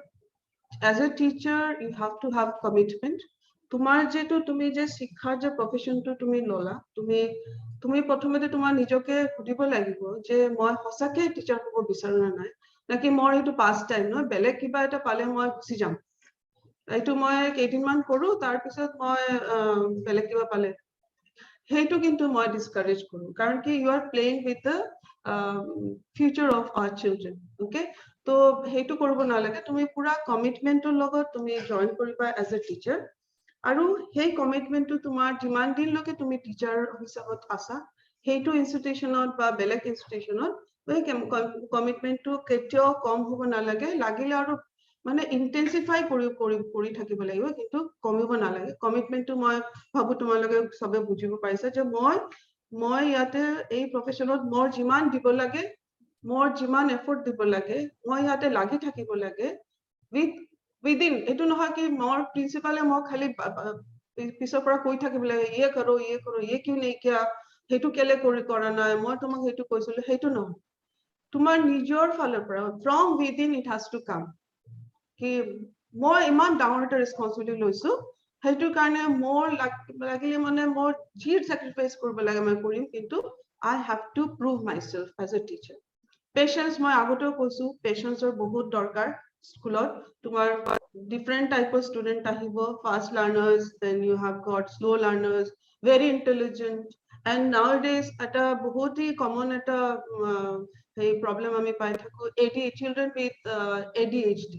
as a teacher, you have to have commitment. Tomar jeto tumi je shikhar je profession to tumi lola, tumi prothomete tomar nijoke sudibo lagibo je moi hosake teacher hobo bicharu na nai, naki mor etu past time no belek kiba eta pale moi gusi jam, এইটো মই কেইদিনমান কৰো তাৰ পিছত মই বেলেগ কিবা পালে সেইটো কিন্তু মই ডিসকাৰেজ কৰো, কাৰণ কি you are playing with the future of our children. Okay, তো সেইটো কৰিব নালাগে, তুমি পুৰা কমিটমেন্টৰ লগত তুমি জয়েন কৰিবা এজ এ টিচাৰ, আৰু সেই কমিটমেন্টটো তোমাৰ যিমান দিনলৈকে তুমি টিচাৰ হিচাপত আছা সেইটো ইনষ্টিটিউচনত বা বেলেগ ইনষ্টিটিউচনত এই কমিটমেন্টটো কেতিয়াও কম হ'ব নালাগে, লাগিলে আৰু মানে ইন্টেন্সিফাই কৰি থাকিব লাগিব, কিন্তু কমিব নালাগে। কমিটমেন্টটো মই ভাবো তোমালোকে সবে বুজিব পাৰিছে যে মই ইয়াতে এই প্ৰফেশনত মোৰ যিমান দিব লাগে, মোৰ যিমান এফৰ্ট দিব লাগে, মই ইয়াতে লাগি থাকিব লাগে উইদিন। এইটো নহয় কি মোৰ প্ৰিন্সিপালে মই খালি পিছৰ পৰা কৈ থাকিব লাগে ইয়ে কৰো ইয়ে কিউ নেই কিয়া, সেইটো কেলে কৰা নাই, মই তোমাক সেইটো কৈছিলো, সেইটো নহয়। তোমাৰ নিজৰ ফালৰ পৰা ফ্ৰম উইদিন ইট হাজ টু কাম, কি মই ইমান ডাঙৰ এটা ৰেসপন্সিবিলিটি লৈছো, সেইটো কাৰণে মোৰ লাগিলে মানে মোৰ যি স্যাক্ৰিফাইস কৰিব লাগে মই কৰিম, কিন্তু I have to prove myself as a teacher. Patience মই আগতেও কৈছো, পেশেন্সৰ বহুত দৰকাৰ স্কুলত। তোমাৰ ডিফাৰেন্ট টাইপৰ ষ্টুডেন্ট আহিব, fast learners, then you have got slow learners, very intelligent, and nowadays এটা বহুত কমন এটা এই প্ৰবলেম আমি পাই থাকো, চিলড্ৰেন উইথ ADHD।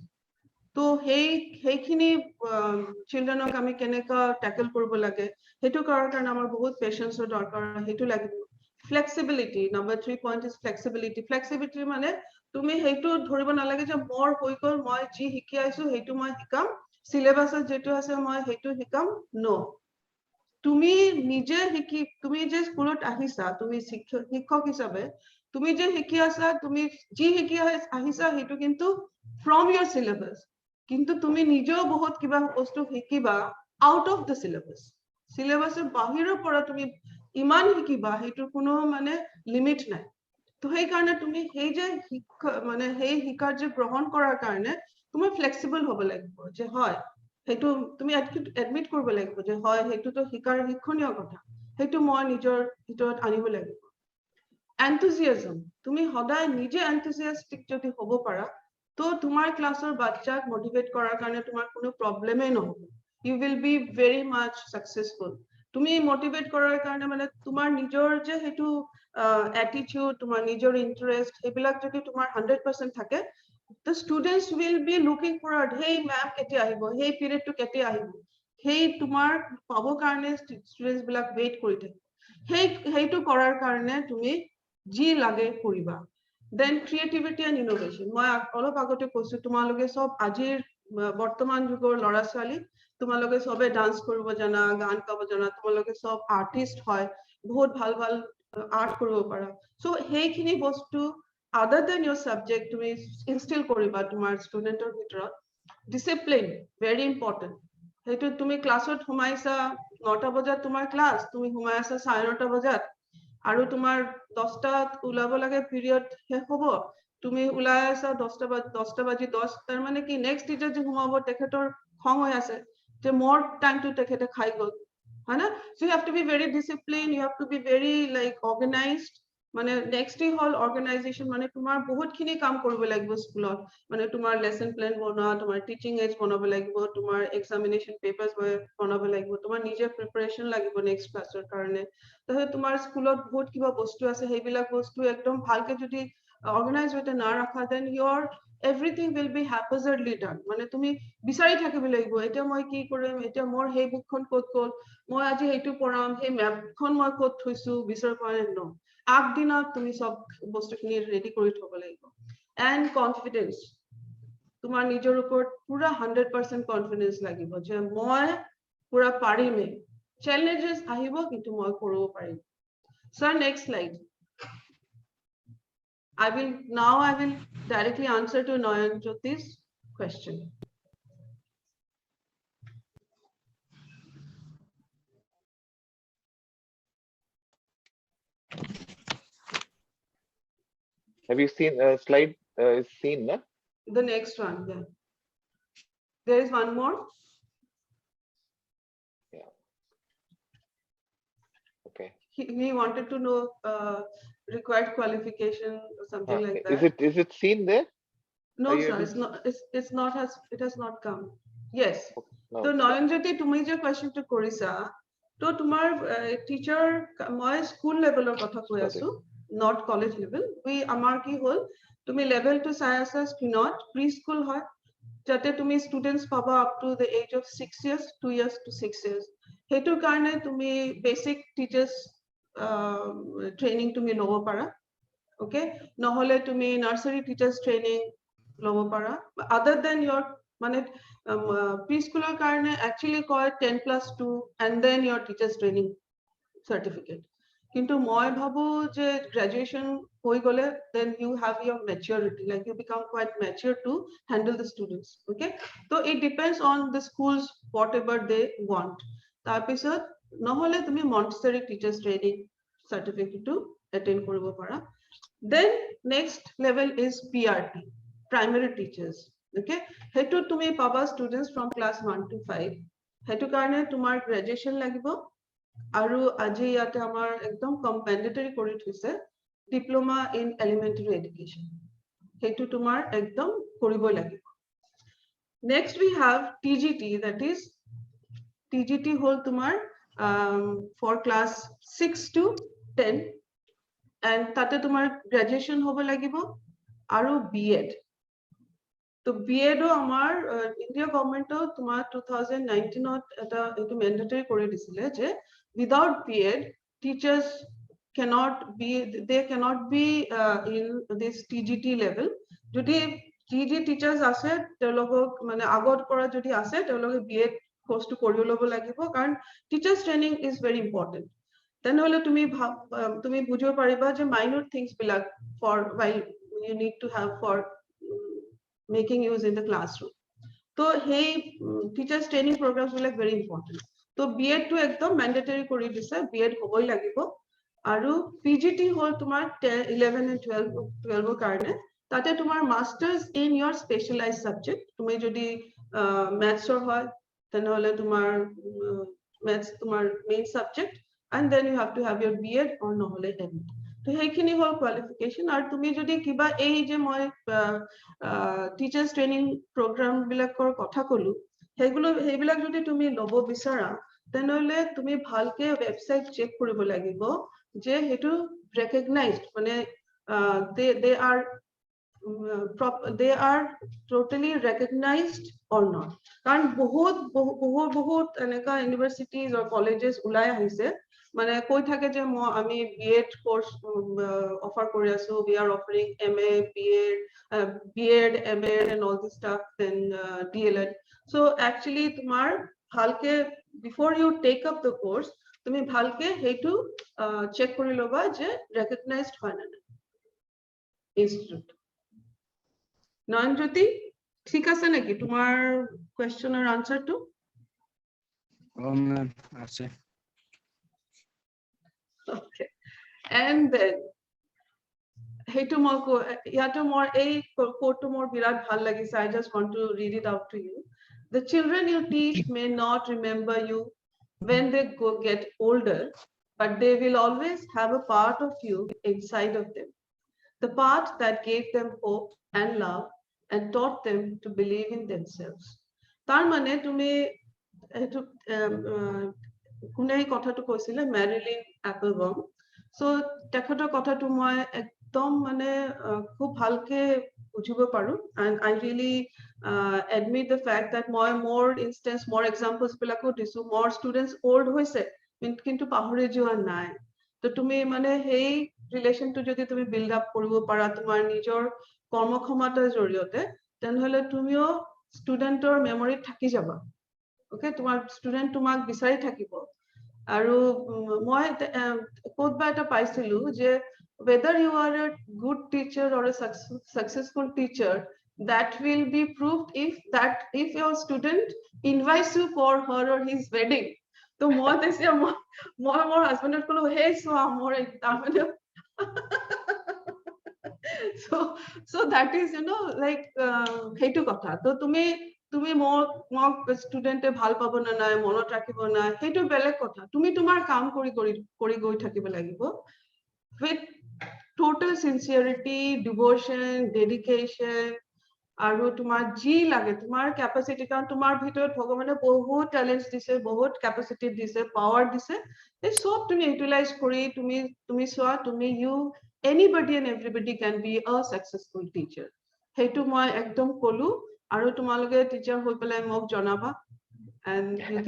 তো সেইখিনি চিলড্ৰেনক আমি কেনেকা ট্যাকল কৰিব লাগে, সেইটো কৰাৰ কাৰণে আমাৰ বহুত পেশেন্সৰ দৰকাৰ, সেইটো লাগিব। Flexibility, number 3 point is flexibility. Flexibility মানে তুমি সেইটো ধৰিব নালাগে যে মোৰ হৈ গ'ল, মই যি শিকি আইছো সেইটো মই শিকাম, সিলেবাছত যেটো আছে মই সেইটো শিকাম, নো। তুমি নিজে শিকি, তুমি যে স্কুলত আহিছা, তুমি শিক্ষক হিচাপে তুমি যে শিকি আছা, তুমি যি শিকি আহিছা সেইটো কিন্তু ফ্ৰম ইয়োৰ সিলেবাস, কিন্তু তুমি নিজেও বহুত কিবা বস্তু শিকিবা আউট অফ দ্য সিলেবাস। সিলেবাসৰ বাহিৰৰ পৰা তুমি ইমান শিকিবা, সেইটো কোনো মানে লিমিট নাই। তো সেই কাৰণে তুমি সেই যে মানে সেই শিকাৰ যে গ্ৰহণ কৰাৰ কাৰণে তুমি ফ্লেক্সিবল হ'ব লাগিব, যে হয় সেইটো তুমি এডমিট কৰিব লাগিব যে হয় সেইটোতো শিকাৰ শিক্ষণীয় কথা, সেইটো মই নিজৰ ভিতৰত আনিব লাগিব। এনথুজিয়াজম, তুমি সদায় নিজে এনথুজিয়াস্টিক যদি হ'ব পাৰা, তো তোমাৰ ক্লাছৰ বাচ্চাক মোটিভেট কৰাৰ কাৰণে তোমাৰ কোনো প্ৰবলেমে নহব, you will be very much successful। তুমি মোটিভেট কৰাৰ কাৰণে মানে তোমাৰ নিজৰ যে হেতু এটিটিউড তোমাৰ নিজৰ ইন্টাৰেস্ট হেবিলাক যদি তোমাৰ 100% থাকে the students will be looking for hey ma'am কেতিয়া আহিব hey period to কেতিয়া আহিব hey তোমাৰ পাব কাৰণে students বিলাক wait কৰি থাকে হেইটো কৰাৰ কাৰণে তুমি জি লাগে কৰিবা then creativity and innovation মই অলপ আগতে কৈছো তোমালোকে সব আজিৰ বৰ্তমান যুগৰ লৰা ছোৱালী তোমালোকে সবে ডান্স কৰিব জানা গান গাব জানা তোমালোকে সব আৰ্টিস্ট হয় বহুত ভাল ভাল আৰ্ট কৰিব পাৰা সো হেইখিনি বস্তু other than your subject তুমি instill কৰিবা তোমাৰ ষ্টুডেন্টৰ ভিতৰত discipline very important হেইটো তুমি ক্লাছত সোমাইছা 9টা বজাত তোমাৰ ক্লাছ তুমি সোমাইছা 9:30 বজাত আৰু তোমাৰ 10টাত ওলাব লাগে পিৰিয়ড শেষ হ'ব তুমি ওলাই আছা 10টা বাজি 10 তাৰ মানে কি নেক্সট টিচাৰ যে সোমাব তেখেতৰ খং হৈ আছে যে মোৰ টাইমটো তেখেতে খাই গল হয়না so you have to be very disciplined you have to be very like organized মানে নেক্সট হল অৰ্গানাইজেচন মানে তোমাৰ বহুতখিনি কাম কৰিব লাগিব স্কুলত মানে তোমাৰ লেসন প্ল্যান বনোৱা তোমাৰ টিচিং এজ বনাব লাগিব তোমাৰ এক্সামিনেশন পেপাৰস বনাব লাগিব তোমাৰ নিজে প্ৰিপাৰেচন লাগিব নেক্সট ক্লাছৰ কাৰণে তাহলে তোমাৰ স্কুলত বহুত কিবা বস্তু আছে হেবিলাক বস্তু একদম ভালকে যদি অৰ্গানাইজ হতে না ৰাখা then your everything will be haphazardly done মানে তুমি বিচাৰি থাকিব লাগিব এটা মই কি কৰিম এটা মোৰ হেই বুকখন ক'ত গ'ল মই আজি হেইটো পঢ়াম হেই মেপখন মই ক'ত থৈছো বিচাৰ পালে ন আগদিনা তুমি সব বস্তুখিনি ৰেডি কৰি থব লাগিব and confidence তোমাৰ নিজৰ ওপৰত পুৰা 100% কনফিডেন্স লাগিব যে মই পুৰা পাৰিমে challenges আহিব কিন্তু মই কৰিব পাৰিম sir next slide I will directly answer to Nayan Jyoti's question Have you seen slide is seen, na? the next one yeah there is one more Yeah. Okay. he wanted to know required qualification or something like that Is it seen there? no Are you sir able it's not it has not come yes No. so Nayanjyoti তুমি যে কোয়েশ্চনটো কৰিছা তো তোমাৰ teacher মই school লেভেলৰ কথা কৈ Sorry. আছো not college level we আমাৰ কি হল তুমি লেভেল টু চাই আছা স্ক্ৰিনত প্ৰি স্কুল হয় যাতে তুমি ষ্টুডেন্টস পাবা up to the age of 6 years 2 years to 6 years হেতুৰ কাৰণে তুমি বেসিক টিচাৰ্স ট্ৰেইনিং তুমি ল'ব পাৰা ওকে নহলে তুমি নাৰ্সাৰী টিচাৰ্স ট্ৰেইনিং ল'ব পাৰা other than your মানে প্ৰিস্কুলৰ কাৰণে actually কয় 10+2 and then your teachers training certificate কিন্তু মই ভাবো যে graduation হৈ গলে then you have your maturity like you become quite mature to handle the students okay so it depends on the schools whatever they want তাৰপিছত নহলে তুমি Montessori teachers training certificate to attain কৰিব পাৰা then next level is PRT primary teachers okay হেতু তুমি পাবা students from class 1 to 5 হেতু কাৰণে তোমাৰ graduation লাগিব আৰু আজি ইয়াতে আমাৰ একদম কম্পেন্ডেটৰি কৰি থৈছে ডিপ্লোমা ইন এলিমেন্টাৰী এডুকেশ্যন হেতু তোমাৰ একদম কৰিবই লাগিব next we have TGT that is TGT হল তোমাৰ for class 6 to 10 and তাতে তোমাৰ graduation হ'ব লাগিব আৰু BEd তো BEdও আমাৰ ইন্ডিয়া গভৰ্নমেন্টও তোমাৰ 2019 এটা এটো ম্যান্ডেটৰি কৰি দিছিলে যে without BEd teachers cannot be in this TGT level যদি TG teachers আছে তেওঁলোকক মানে আগত পৰা যদি আছে তেওঁলোকে BEd course to কৰি ল'ব লাগিব কাৰণ teachers training is very important তেনেহলে তুমি বুজিব পাৰিবা যে minor things বিলাক for while you need to have for making use in the classroom so hey teachers training programs like very important so BEd to ekdom mandatory কৰি দিছে BEd হ'বই লাগিব আৰু PGT হল তোমাৰ 11 and 12 কাৰণে তাতে তোমাৰ masters in your specialized subject তুমি যদি maths হয় তেনেহলে তোমাৰ maths তোমাৰ main subject and then you have to have your BEd or নহলে MA তো হেখিনি হল কোয়ালিফিকেশন আৰু তুমি যদি কিবা এই যে মই টিচাৰ্স ট্ৰেনিং প্ৰোগ্ৰাম বিলাকৰ কথা কলো হেবিলাক যদি তুমি লব বিচাৰা তেনেহলে তুমি ভালকে ওয়েবসাইট চেক কৰিব লাগিব যে হেতু recognized মানে they are totally recognized or not কাৰণ বহুত এনেকা universities or colleges ওলাই আহিছে মানে কৈ থাকে যে আমি B.Ed course offer কৰি আছো, we are offering MA, B.Ed, M.Ed and all this stuff, then DLED. So actually তোমাৰ ভালকে before you take up the course তুমি ভালকে হেতু চেক কৰি লবা যে recognized হয় না institute. নয়নজ্যোতি ঠিক আছে নাকি তোমাৰ কোৱেশ্চনৰ আনসাৰটো? মেম আছে। Okay. And then হেতু মই ইয়াতো মোৰ এই কোটটো মোৰ বিৰাট ভাল লাগিছে. I just want to read it out to you. The children you teach may not remember you when they get older, but they will always have a part of you inside of them. The part that gave them hope and love and taught them to believe in themselves. Tar mane tumi etu kunai kotha to koisile Marilyn Applebaum. So tekhotor kotha to moi ekdom mane khub bhalke bujibo paru, and I really admit the fact that moi more instance more examples bilako disu more students old hoise kintu pahore joa nai. তো তুমি মানে সেই ৰিলেশনটো যদি তুমি build up কৰিব পাৰা তোমাৰ নিজৰ কৰ্মক্ষমতাৰ জৰিয়তে তেনেহলে তুমিও ষ্টুডেন্টৰ মেমৰিত থাকি যাবা। ওকে, তোমাৰ ষ্টুডেন্ট তোমাক বিচাৰি থাকিব। আৰু মই কোডবা এটা পাইছিলো যে whether you are a good teacher or a successful teacher, that will be proved if your student invites you for her or his wedding. তো মই তেতিয়া মই মোৰ হাজবেণ্ডক কলো হে চোৱা মোৰ তাৰমানে so that is like হেতু কথা। তো তুমি মোক ষ্টুডেন্টে ভাল পাব না নাই মনত ৰাখিব না হেতু বেলেগ কথা। তুমি তোমাৰ কাম কৰি গৈ থাকিব লাগিব with total sincerity, devotion, dedication, আৰু তোমাৰ যি লাগে তোমাৰ ক্যাপাসিটি, কাৰণ তোমাৰ ভিতৰত ভগৱানে বহুত ট্যালেন্টস দিছে, বহুত ক্যাপাসিটি দিছে, পাৱাৰ দিছে, এই সব তুমি ইউটিলাইজ কৰি তুমি চোৱা তুমি anybody and everybody can be a successful teacher. হেতু মই একদম কলো। আৰু তোমালোকে টিচাৰ হৈ পেলাই মোক জনাবা, and you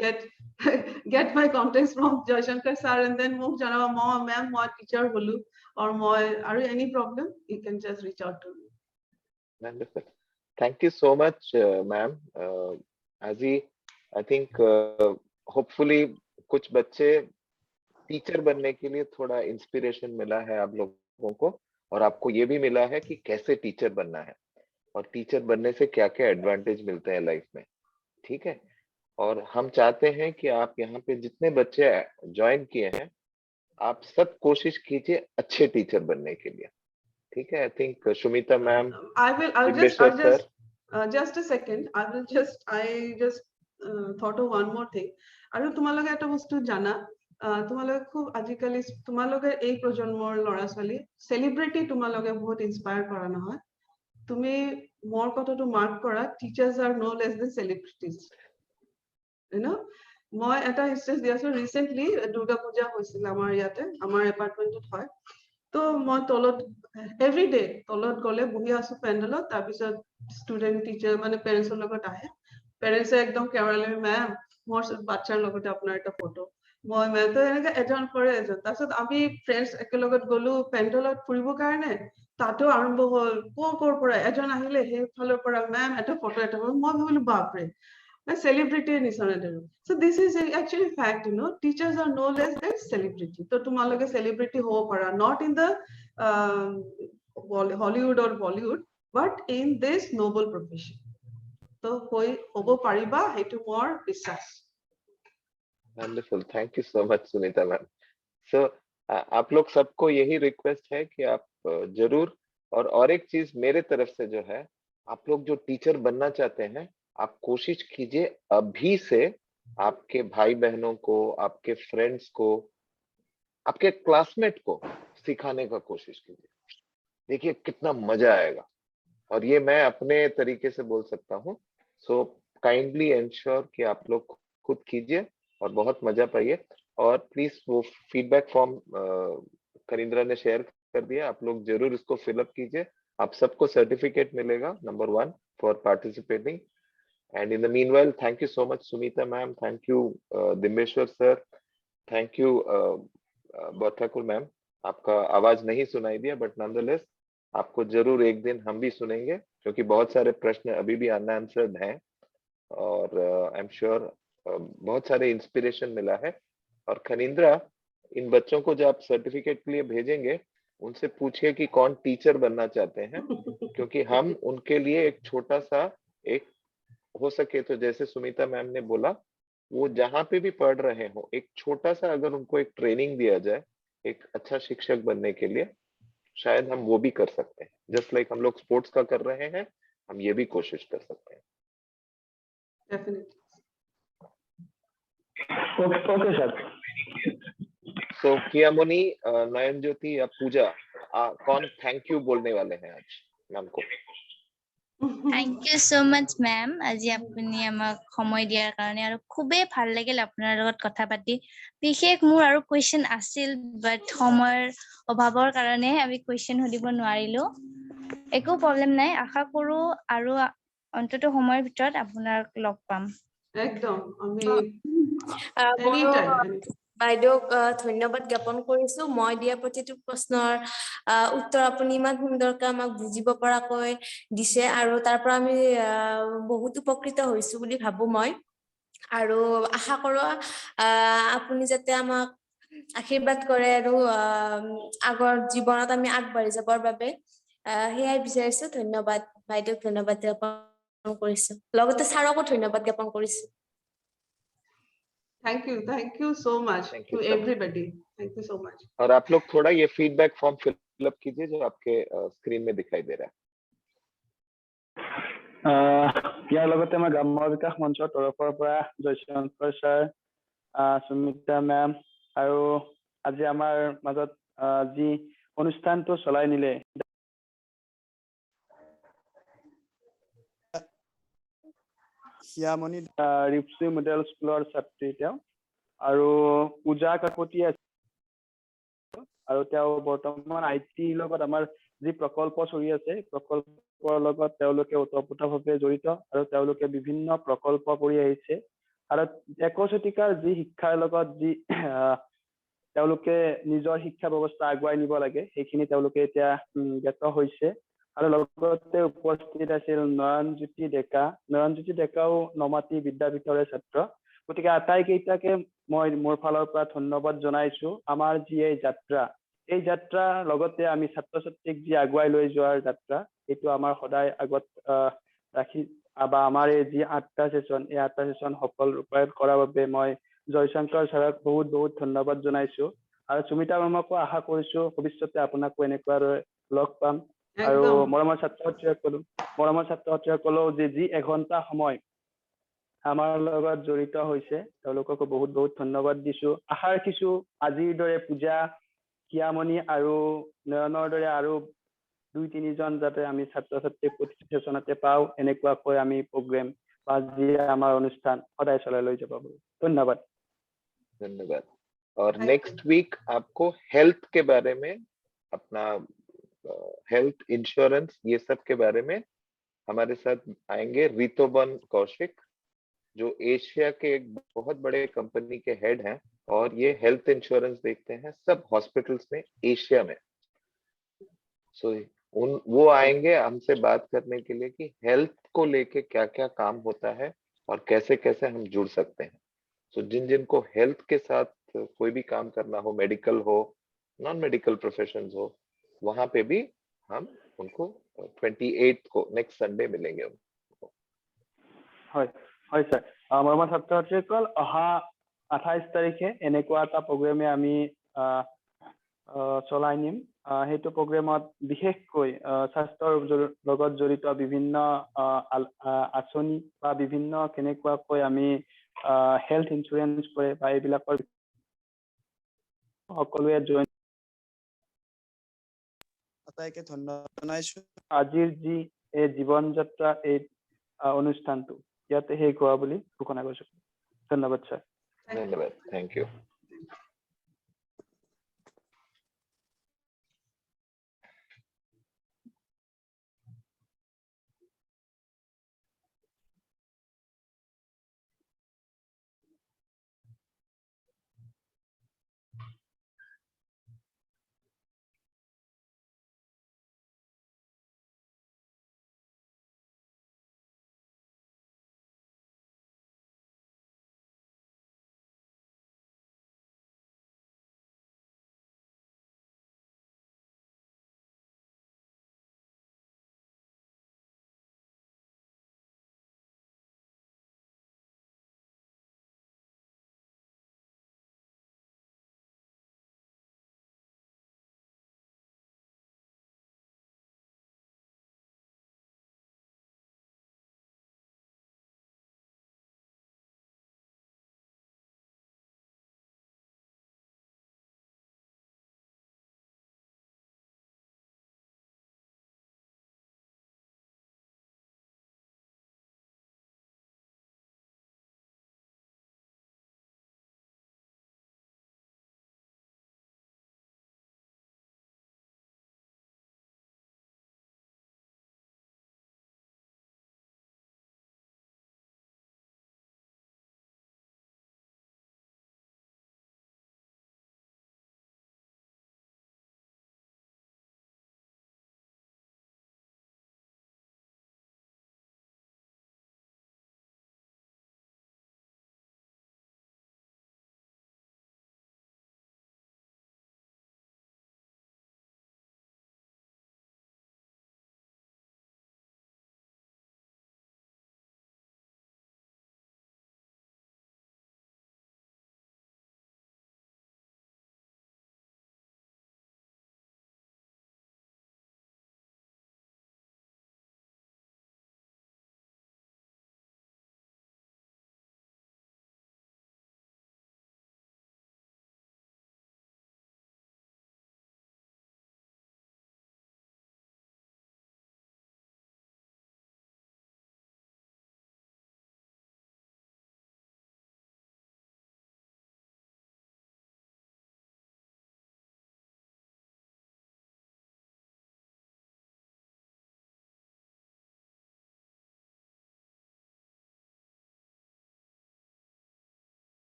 get my contacts from Jaishankar sir, and then মোক জনাবা ma'am মই টিচাৰ হলো, or মই আৰু any problem you can just reach out to me. Wonderful. Thank you so much, ma'am. Azi, I think hopefully कुछ बच्चे teacher बनने के लिए थोड़ा इंस्पिरेशन मिला है आप लोगों को, और आपको ये भी मिला है कि कैसे टीचर बनना है और टीचर बनने से क्या क्या एडवांटेज मिलते हैं लाइफ में। ठीक है, और हम चाहते हैं कि आप यहाँ पे जितने बच्चे ज्वाइन किए हैं आप सब कोशिश कीजिए अच्छे टीचर बनने के लिए। ठीक है, I think Shumita ma'am, I'll just a second. I just thought of one more thing. আৰু তোমালোকে এটা বস্তু জানা, তোমালোকে খুব আজিকালি তোমালোকে এই প্ৰজন্মৰ ল'ৰা ছোৱালী সেলিব্ৰিটি তোমালোকে বহুত ইনস্পায়াৰ কৰা নহয়। তুমি মোৰ কথাটো মাৰ্ক কৰা, টিচাৰ্স আৰ নো লেছ দেন সেলিব্ৰিটিজ। মই এটা হিষ্ট্ৰী দি আছো, ৰিসেন্টলি দুৰ্গা পূজা হৈছিল আমাৰ ইয়াতে, আমাৰ এপাৰ্টমেন্টত হয়। তো মই তলত এভৰিডে তলত গলে বহি আছো পেণ্ডেলত, তাৰপিছত ষ্টুডেন্ট টিচাৰ মানে পেৰেণ্টছৰ লগত আহে, পেৰেণ্টছে একদম কেৰালে মেম মোৰ বাচ্চাৰ লগতে আপোনাৰ এটা ফটো, মই মেম তো এনেকে এজন কৰে এজন। তাৰপিছত আমি ফ্ৰেণ্ডছ একেলগত গলো পেণ্ডেলত ফুৰিবৰ কাৰণে, তাতো আৰম্ভ হল কৰ পৰা এজন আহিলে সেইফালৰ পৰা মেম এটা ফটো এটা, মই ভাবিলো বাপৰে celebrity নিচিনা দেৰো। So this is actually fact, teachers are no less than celebrity. তো তোমালোকে celebrity হ'ব পাৰা, not in the Hollywood or Bollywood, but in this noble profession. তো হ'ব পাৰিবা, হেতু মোৰ বিশ্বাস। wonderful, thank you so much Sunita ma'am. So आप लोग सबको यही रिक्वेस्ट है कि आप जरूर, और एक चीज मेरे तरफ से जो है, आप लोग जो टीचर बनना चाहते हैं आप कोशिश कीजिए अभी से आपके भाई बहनों को, आपके फ्रेंड्स को, आपके क्लासमेट को सिखाने का कोशिश कीजिए। देखिए कितना मजा आएगा, और ये मैं अपने तरीके से बोल सकता हूँ। सो काइंडली एंश्योर कि आप लोग खुद कीजिए और बहुत मजा पाइए। और प्लीज वो फीडबैक फॉर्म कनिंद्रा ने शेयर कर दिया, आप लोग जरूर इसको फिलअप कीजिए। आप सबको सर्टिफिकेट मिलेगा, number 1 for participating. And in the meanwhile, thank you so much, Sumita ma'am. Thank you, Dimbeshwar sir. Thank you, Bhattakur ma'am. आपका आवाज नहीं सुनाई दिया, बट nonetheless आपको जरूर एक दिन हम भी सुनेंगे, क्योंकि बहुत सारे प्रश्न अभी भी अनआंसर्ड हैं। और आई एम श्योर बहुत सारे इंस्पिरेशन मिला है। और खनिंद्रा, इन बच्चों को जब आप सर्टिफिकेट के लिए भेजेंगे, उनसे पूछिए कि कौन टीचर बनना चाहते हैं, क्योंकि हम उनके लिए एक छोटा सा, एक हो सके तो जैसे सुमिता मैम ने बोला, वो जहां पे भी पढ़ रहे हो, एक छोटा सा अगर उनको एक ट्रेनिंग दिया जाए एक अच्छा शिक्षक बनने के लिए, शायद हम वो भी कर सकते हैं। जस्ट लाइक हम लोग स्पोर्ट्स का कर रहे हैं, हम ये भी कोशिश कर सकते हैं। Definitely. Okay, sir. सो कियामुनी, नयन ज्योति या पूजा, कौन थैंक यू बोलने वाले हैं आज मैम को? Thank you so much, ma'am. আজি আপুনি আমাক সময় দিয়াৰ কাৰণে, আৰু খুবেই ভাল লাগিল আপোনাৰ লগত কথা পাতি। বিশেষ মোৰ আৰু কুৱেশ্যন আছিল, বাট সময়ৰ অভাৱৰ কাৰণে আমি কুৱেশ্যন সুধিব নোৱাৰিলো। একো প্ৰব্লেম নাই, আশা কৰো আৰু অন্তত সময়ৰ ভিতৰত আপোনাক লগ পাম। একদম আমি ময়ো anytime. বাইদেউক ধন্যবাদ জ্ঞাপন কৰিছো। মই দিয়া প্ৰতিটো প্ৰশ্নৰ উত্তৰ আপুনি ইমান সুন্দৰকৈ আমাক বুজিব পৰাকৈ দিছে, আৰু তাৰ পৰা আমি বহুত উপকৃত হৈছো বুলি ভাবো মই। আৰু আশা কৰো আপুনি যাতে আমাক আশীৰ্বাদ কৰে আৰু আগৰ জীৱনত আমি আগবাঢ়ি যাবৰ বাবে, সেয়াই বিচাৰিছো। ধন্যবাদ বাইদেউক, ধন্যবাদ জ্ঞাপন কৰিছো, লগতে ছাৰকো ধন্যবাদ জ্ঞাপন কৰিছো। Thank you so much Thank to you, sir. everybody. Thank you so much. और आप लोग थोड़ा ये फीडबैक फॉर्म फिलअप कीजिए जो आपके स्क्रीन में दिखाई दे रहा है। ইয়াৰ লগতে আমাৰ গ্ৰাম্য বিকাশ মঞ্চৰ তৰফৰ পৰা জয়শংকৰ ছাৰ, সুমিতা মেম, আৰু আজি আমাৰ মাজত যি অনুষ্ঠানটো চলাই নিলে হিয়ামণি ৰিপচি মডেল স্কুলৰ ছাত্ৰী তেওঁ, আৰু পূজা কাকতি আছে, আৰু তেওঁ বৰ্তমান IT লগত আমাৰ যি প্ৰকল্প চলি আছে, প্ৰকল্পৰ লগত তেওঁলোকে ওতঃপ্ৰোতভাৱে জড়িত, আৰু তেওঁলোকে বিভিন্ন প্ৰকল্প কৰি আহিছে। আৰু একচেটিকাৰ যি শিক্ষাৰ লগত যি তেওঁলোকে নিজৰ শিক্ষা ব্যৱস্থা আগুৱাই নিব লাগে, সেইখিনি তেওঁলোকে এতিয়া জ্ঞাত হৈছে। আৰু লগতে উপস্থিত আছিল নয়নজ্যোতি ডেকা। নয়নজ্যোতি ডেকাও নমাটি বিদ্যাপীঠৰে ছাত্ৰ। গতিকে আটাইকেইটাকে মই মোৰ ফালৰ পৰা ধন্যবাদ জনাইছো। আমাৰ যি এই যাত্ৰা লগতে আমি ছাত্ৰ ছাত্ৰীক যি আগুৱাই লৈ যোৱাৰ যাত্ৰা, এইটো আমাৰ সদায় আগত ৰাখি, বা আমাৰ এই যি 8টা সেশন, এই 8টা সেশন সফল ৰূপায়ণ কৰাৰ বাবে মই জয়শংকৰ ছাৰক বহুত বহুত ধন্যবাদ জনাইছো। আৰু সুমিতা মেমকো আশা কৰিছো ভৱিষ্যতে আপোনাকো এনেকুৱাদৰে লগ পাম। আৰু মৰমৰ ছাত্ৰ ছাত্ৰীসকলেও যি 1 ঘণ্টা সময় আমাৰ লগত জড়িত হৈছে, তেওঁলোককো বহুত বহুত ধন্যবাদ দিছো। আশা ৰাখিছো আজিৰ দৰে পূজা, কিয়ামণি আৰু নয়নৰ দৰে আৰু 2-3 জন যাতে আমি ছাত্ৰ ছাত্ৰীক প্ৰতিটো সেশনতে পাওঁ, এনেকুৱাকৈ আমি প্ৰগ্ৰেম বা যি আমাৰ অনুষ্ঠান সদায় চলাই লৈ যাব পাৰো। ধন্যবাদ। धन्यवाद। और नेक्स्ट वीक आपको हेल्थ के बारे में, अपना हेल्थ इंश्योरेंस, ये सब के बारे में हमारे साथ आएंगे रितोबन कौशिक, जो एशिया के एक बहुत बड़े कंपनी के हेड हैं, और ये हेल्थ इंश्योरेंस देखते हैं सब हॉस्पिटल्स में एशिया में। सो वो आएंगे हमसे बात करने के लिए कि हेल्थ को लेके क्या क्या काम होता है और कैसे कैसे हम जुड़ सकते हैं। सो जिनको हेल्थ के साथ कोई भी काम करना हो, मेडिकल हो, नॉन मेडिकल प्रोफेशंस हो, वहां पे भी हम उनको 28 को नेक्स्ट संडे मिलेंगे। হয় হয় ছাৰ, মৰমৰ ছাত্ৰ ছাত্ৰীসকল, অহা 28 তাৰিখে এনেকুৱা এটা প্ৰগ্ৰেমে আমি চলাই নিম। সেইটো প্ৰগ্ৰেমত বিশেষকৈ স্বাস্থ্যৰ লগত জড়িত বিভিন্ন আঁচনি বা বিভিন্ন কেনেকুৱাকৈ আমি হেল্থ ইঞ্চুৰেঞ্চ কৰে বা এইবিলাকৰ সকলোৱে জইন। আটাইকে ধন্যবাদ জনাইছো। আজিৰ যি এই জীৱন যাত্ৰা, এই অনুষ্ঠানটো ইয়াতে শেষ হোৱা বুলি ঘোষণা কৰিছো। ধন্যবাদ ছাৰ। Thank you. ধন্যবাদ, থ্যাংক ইউ।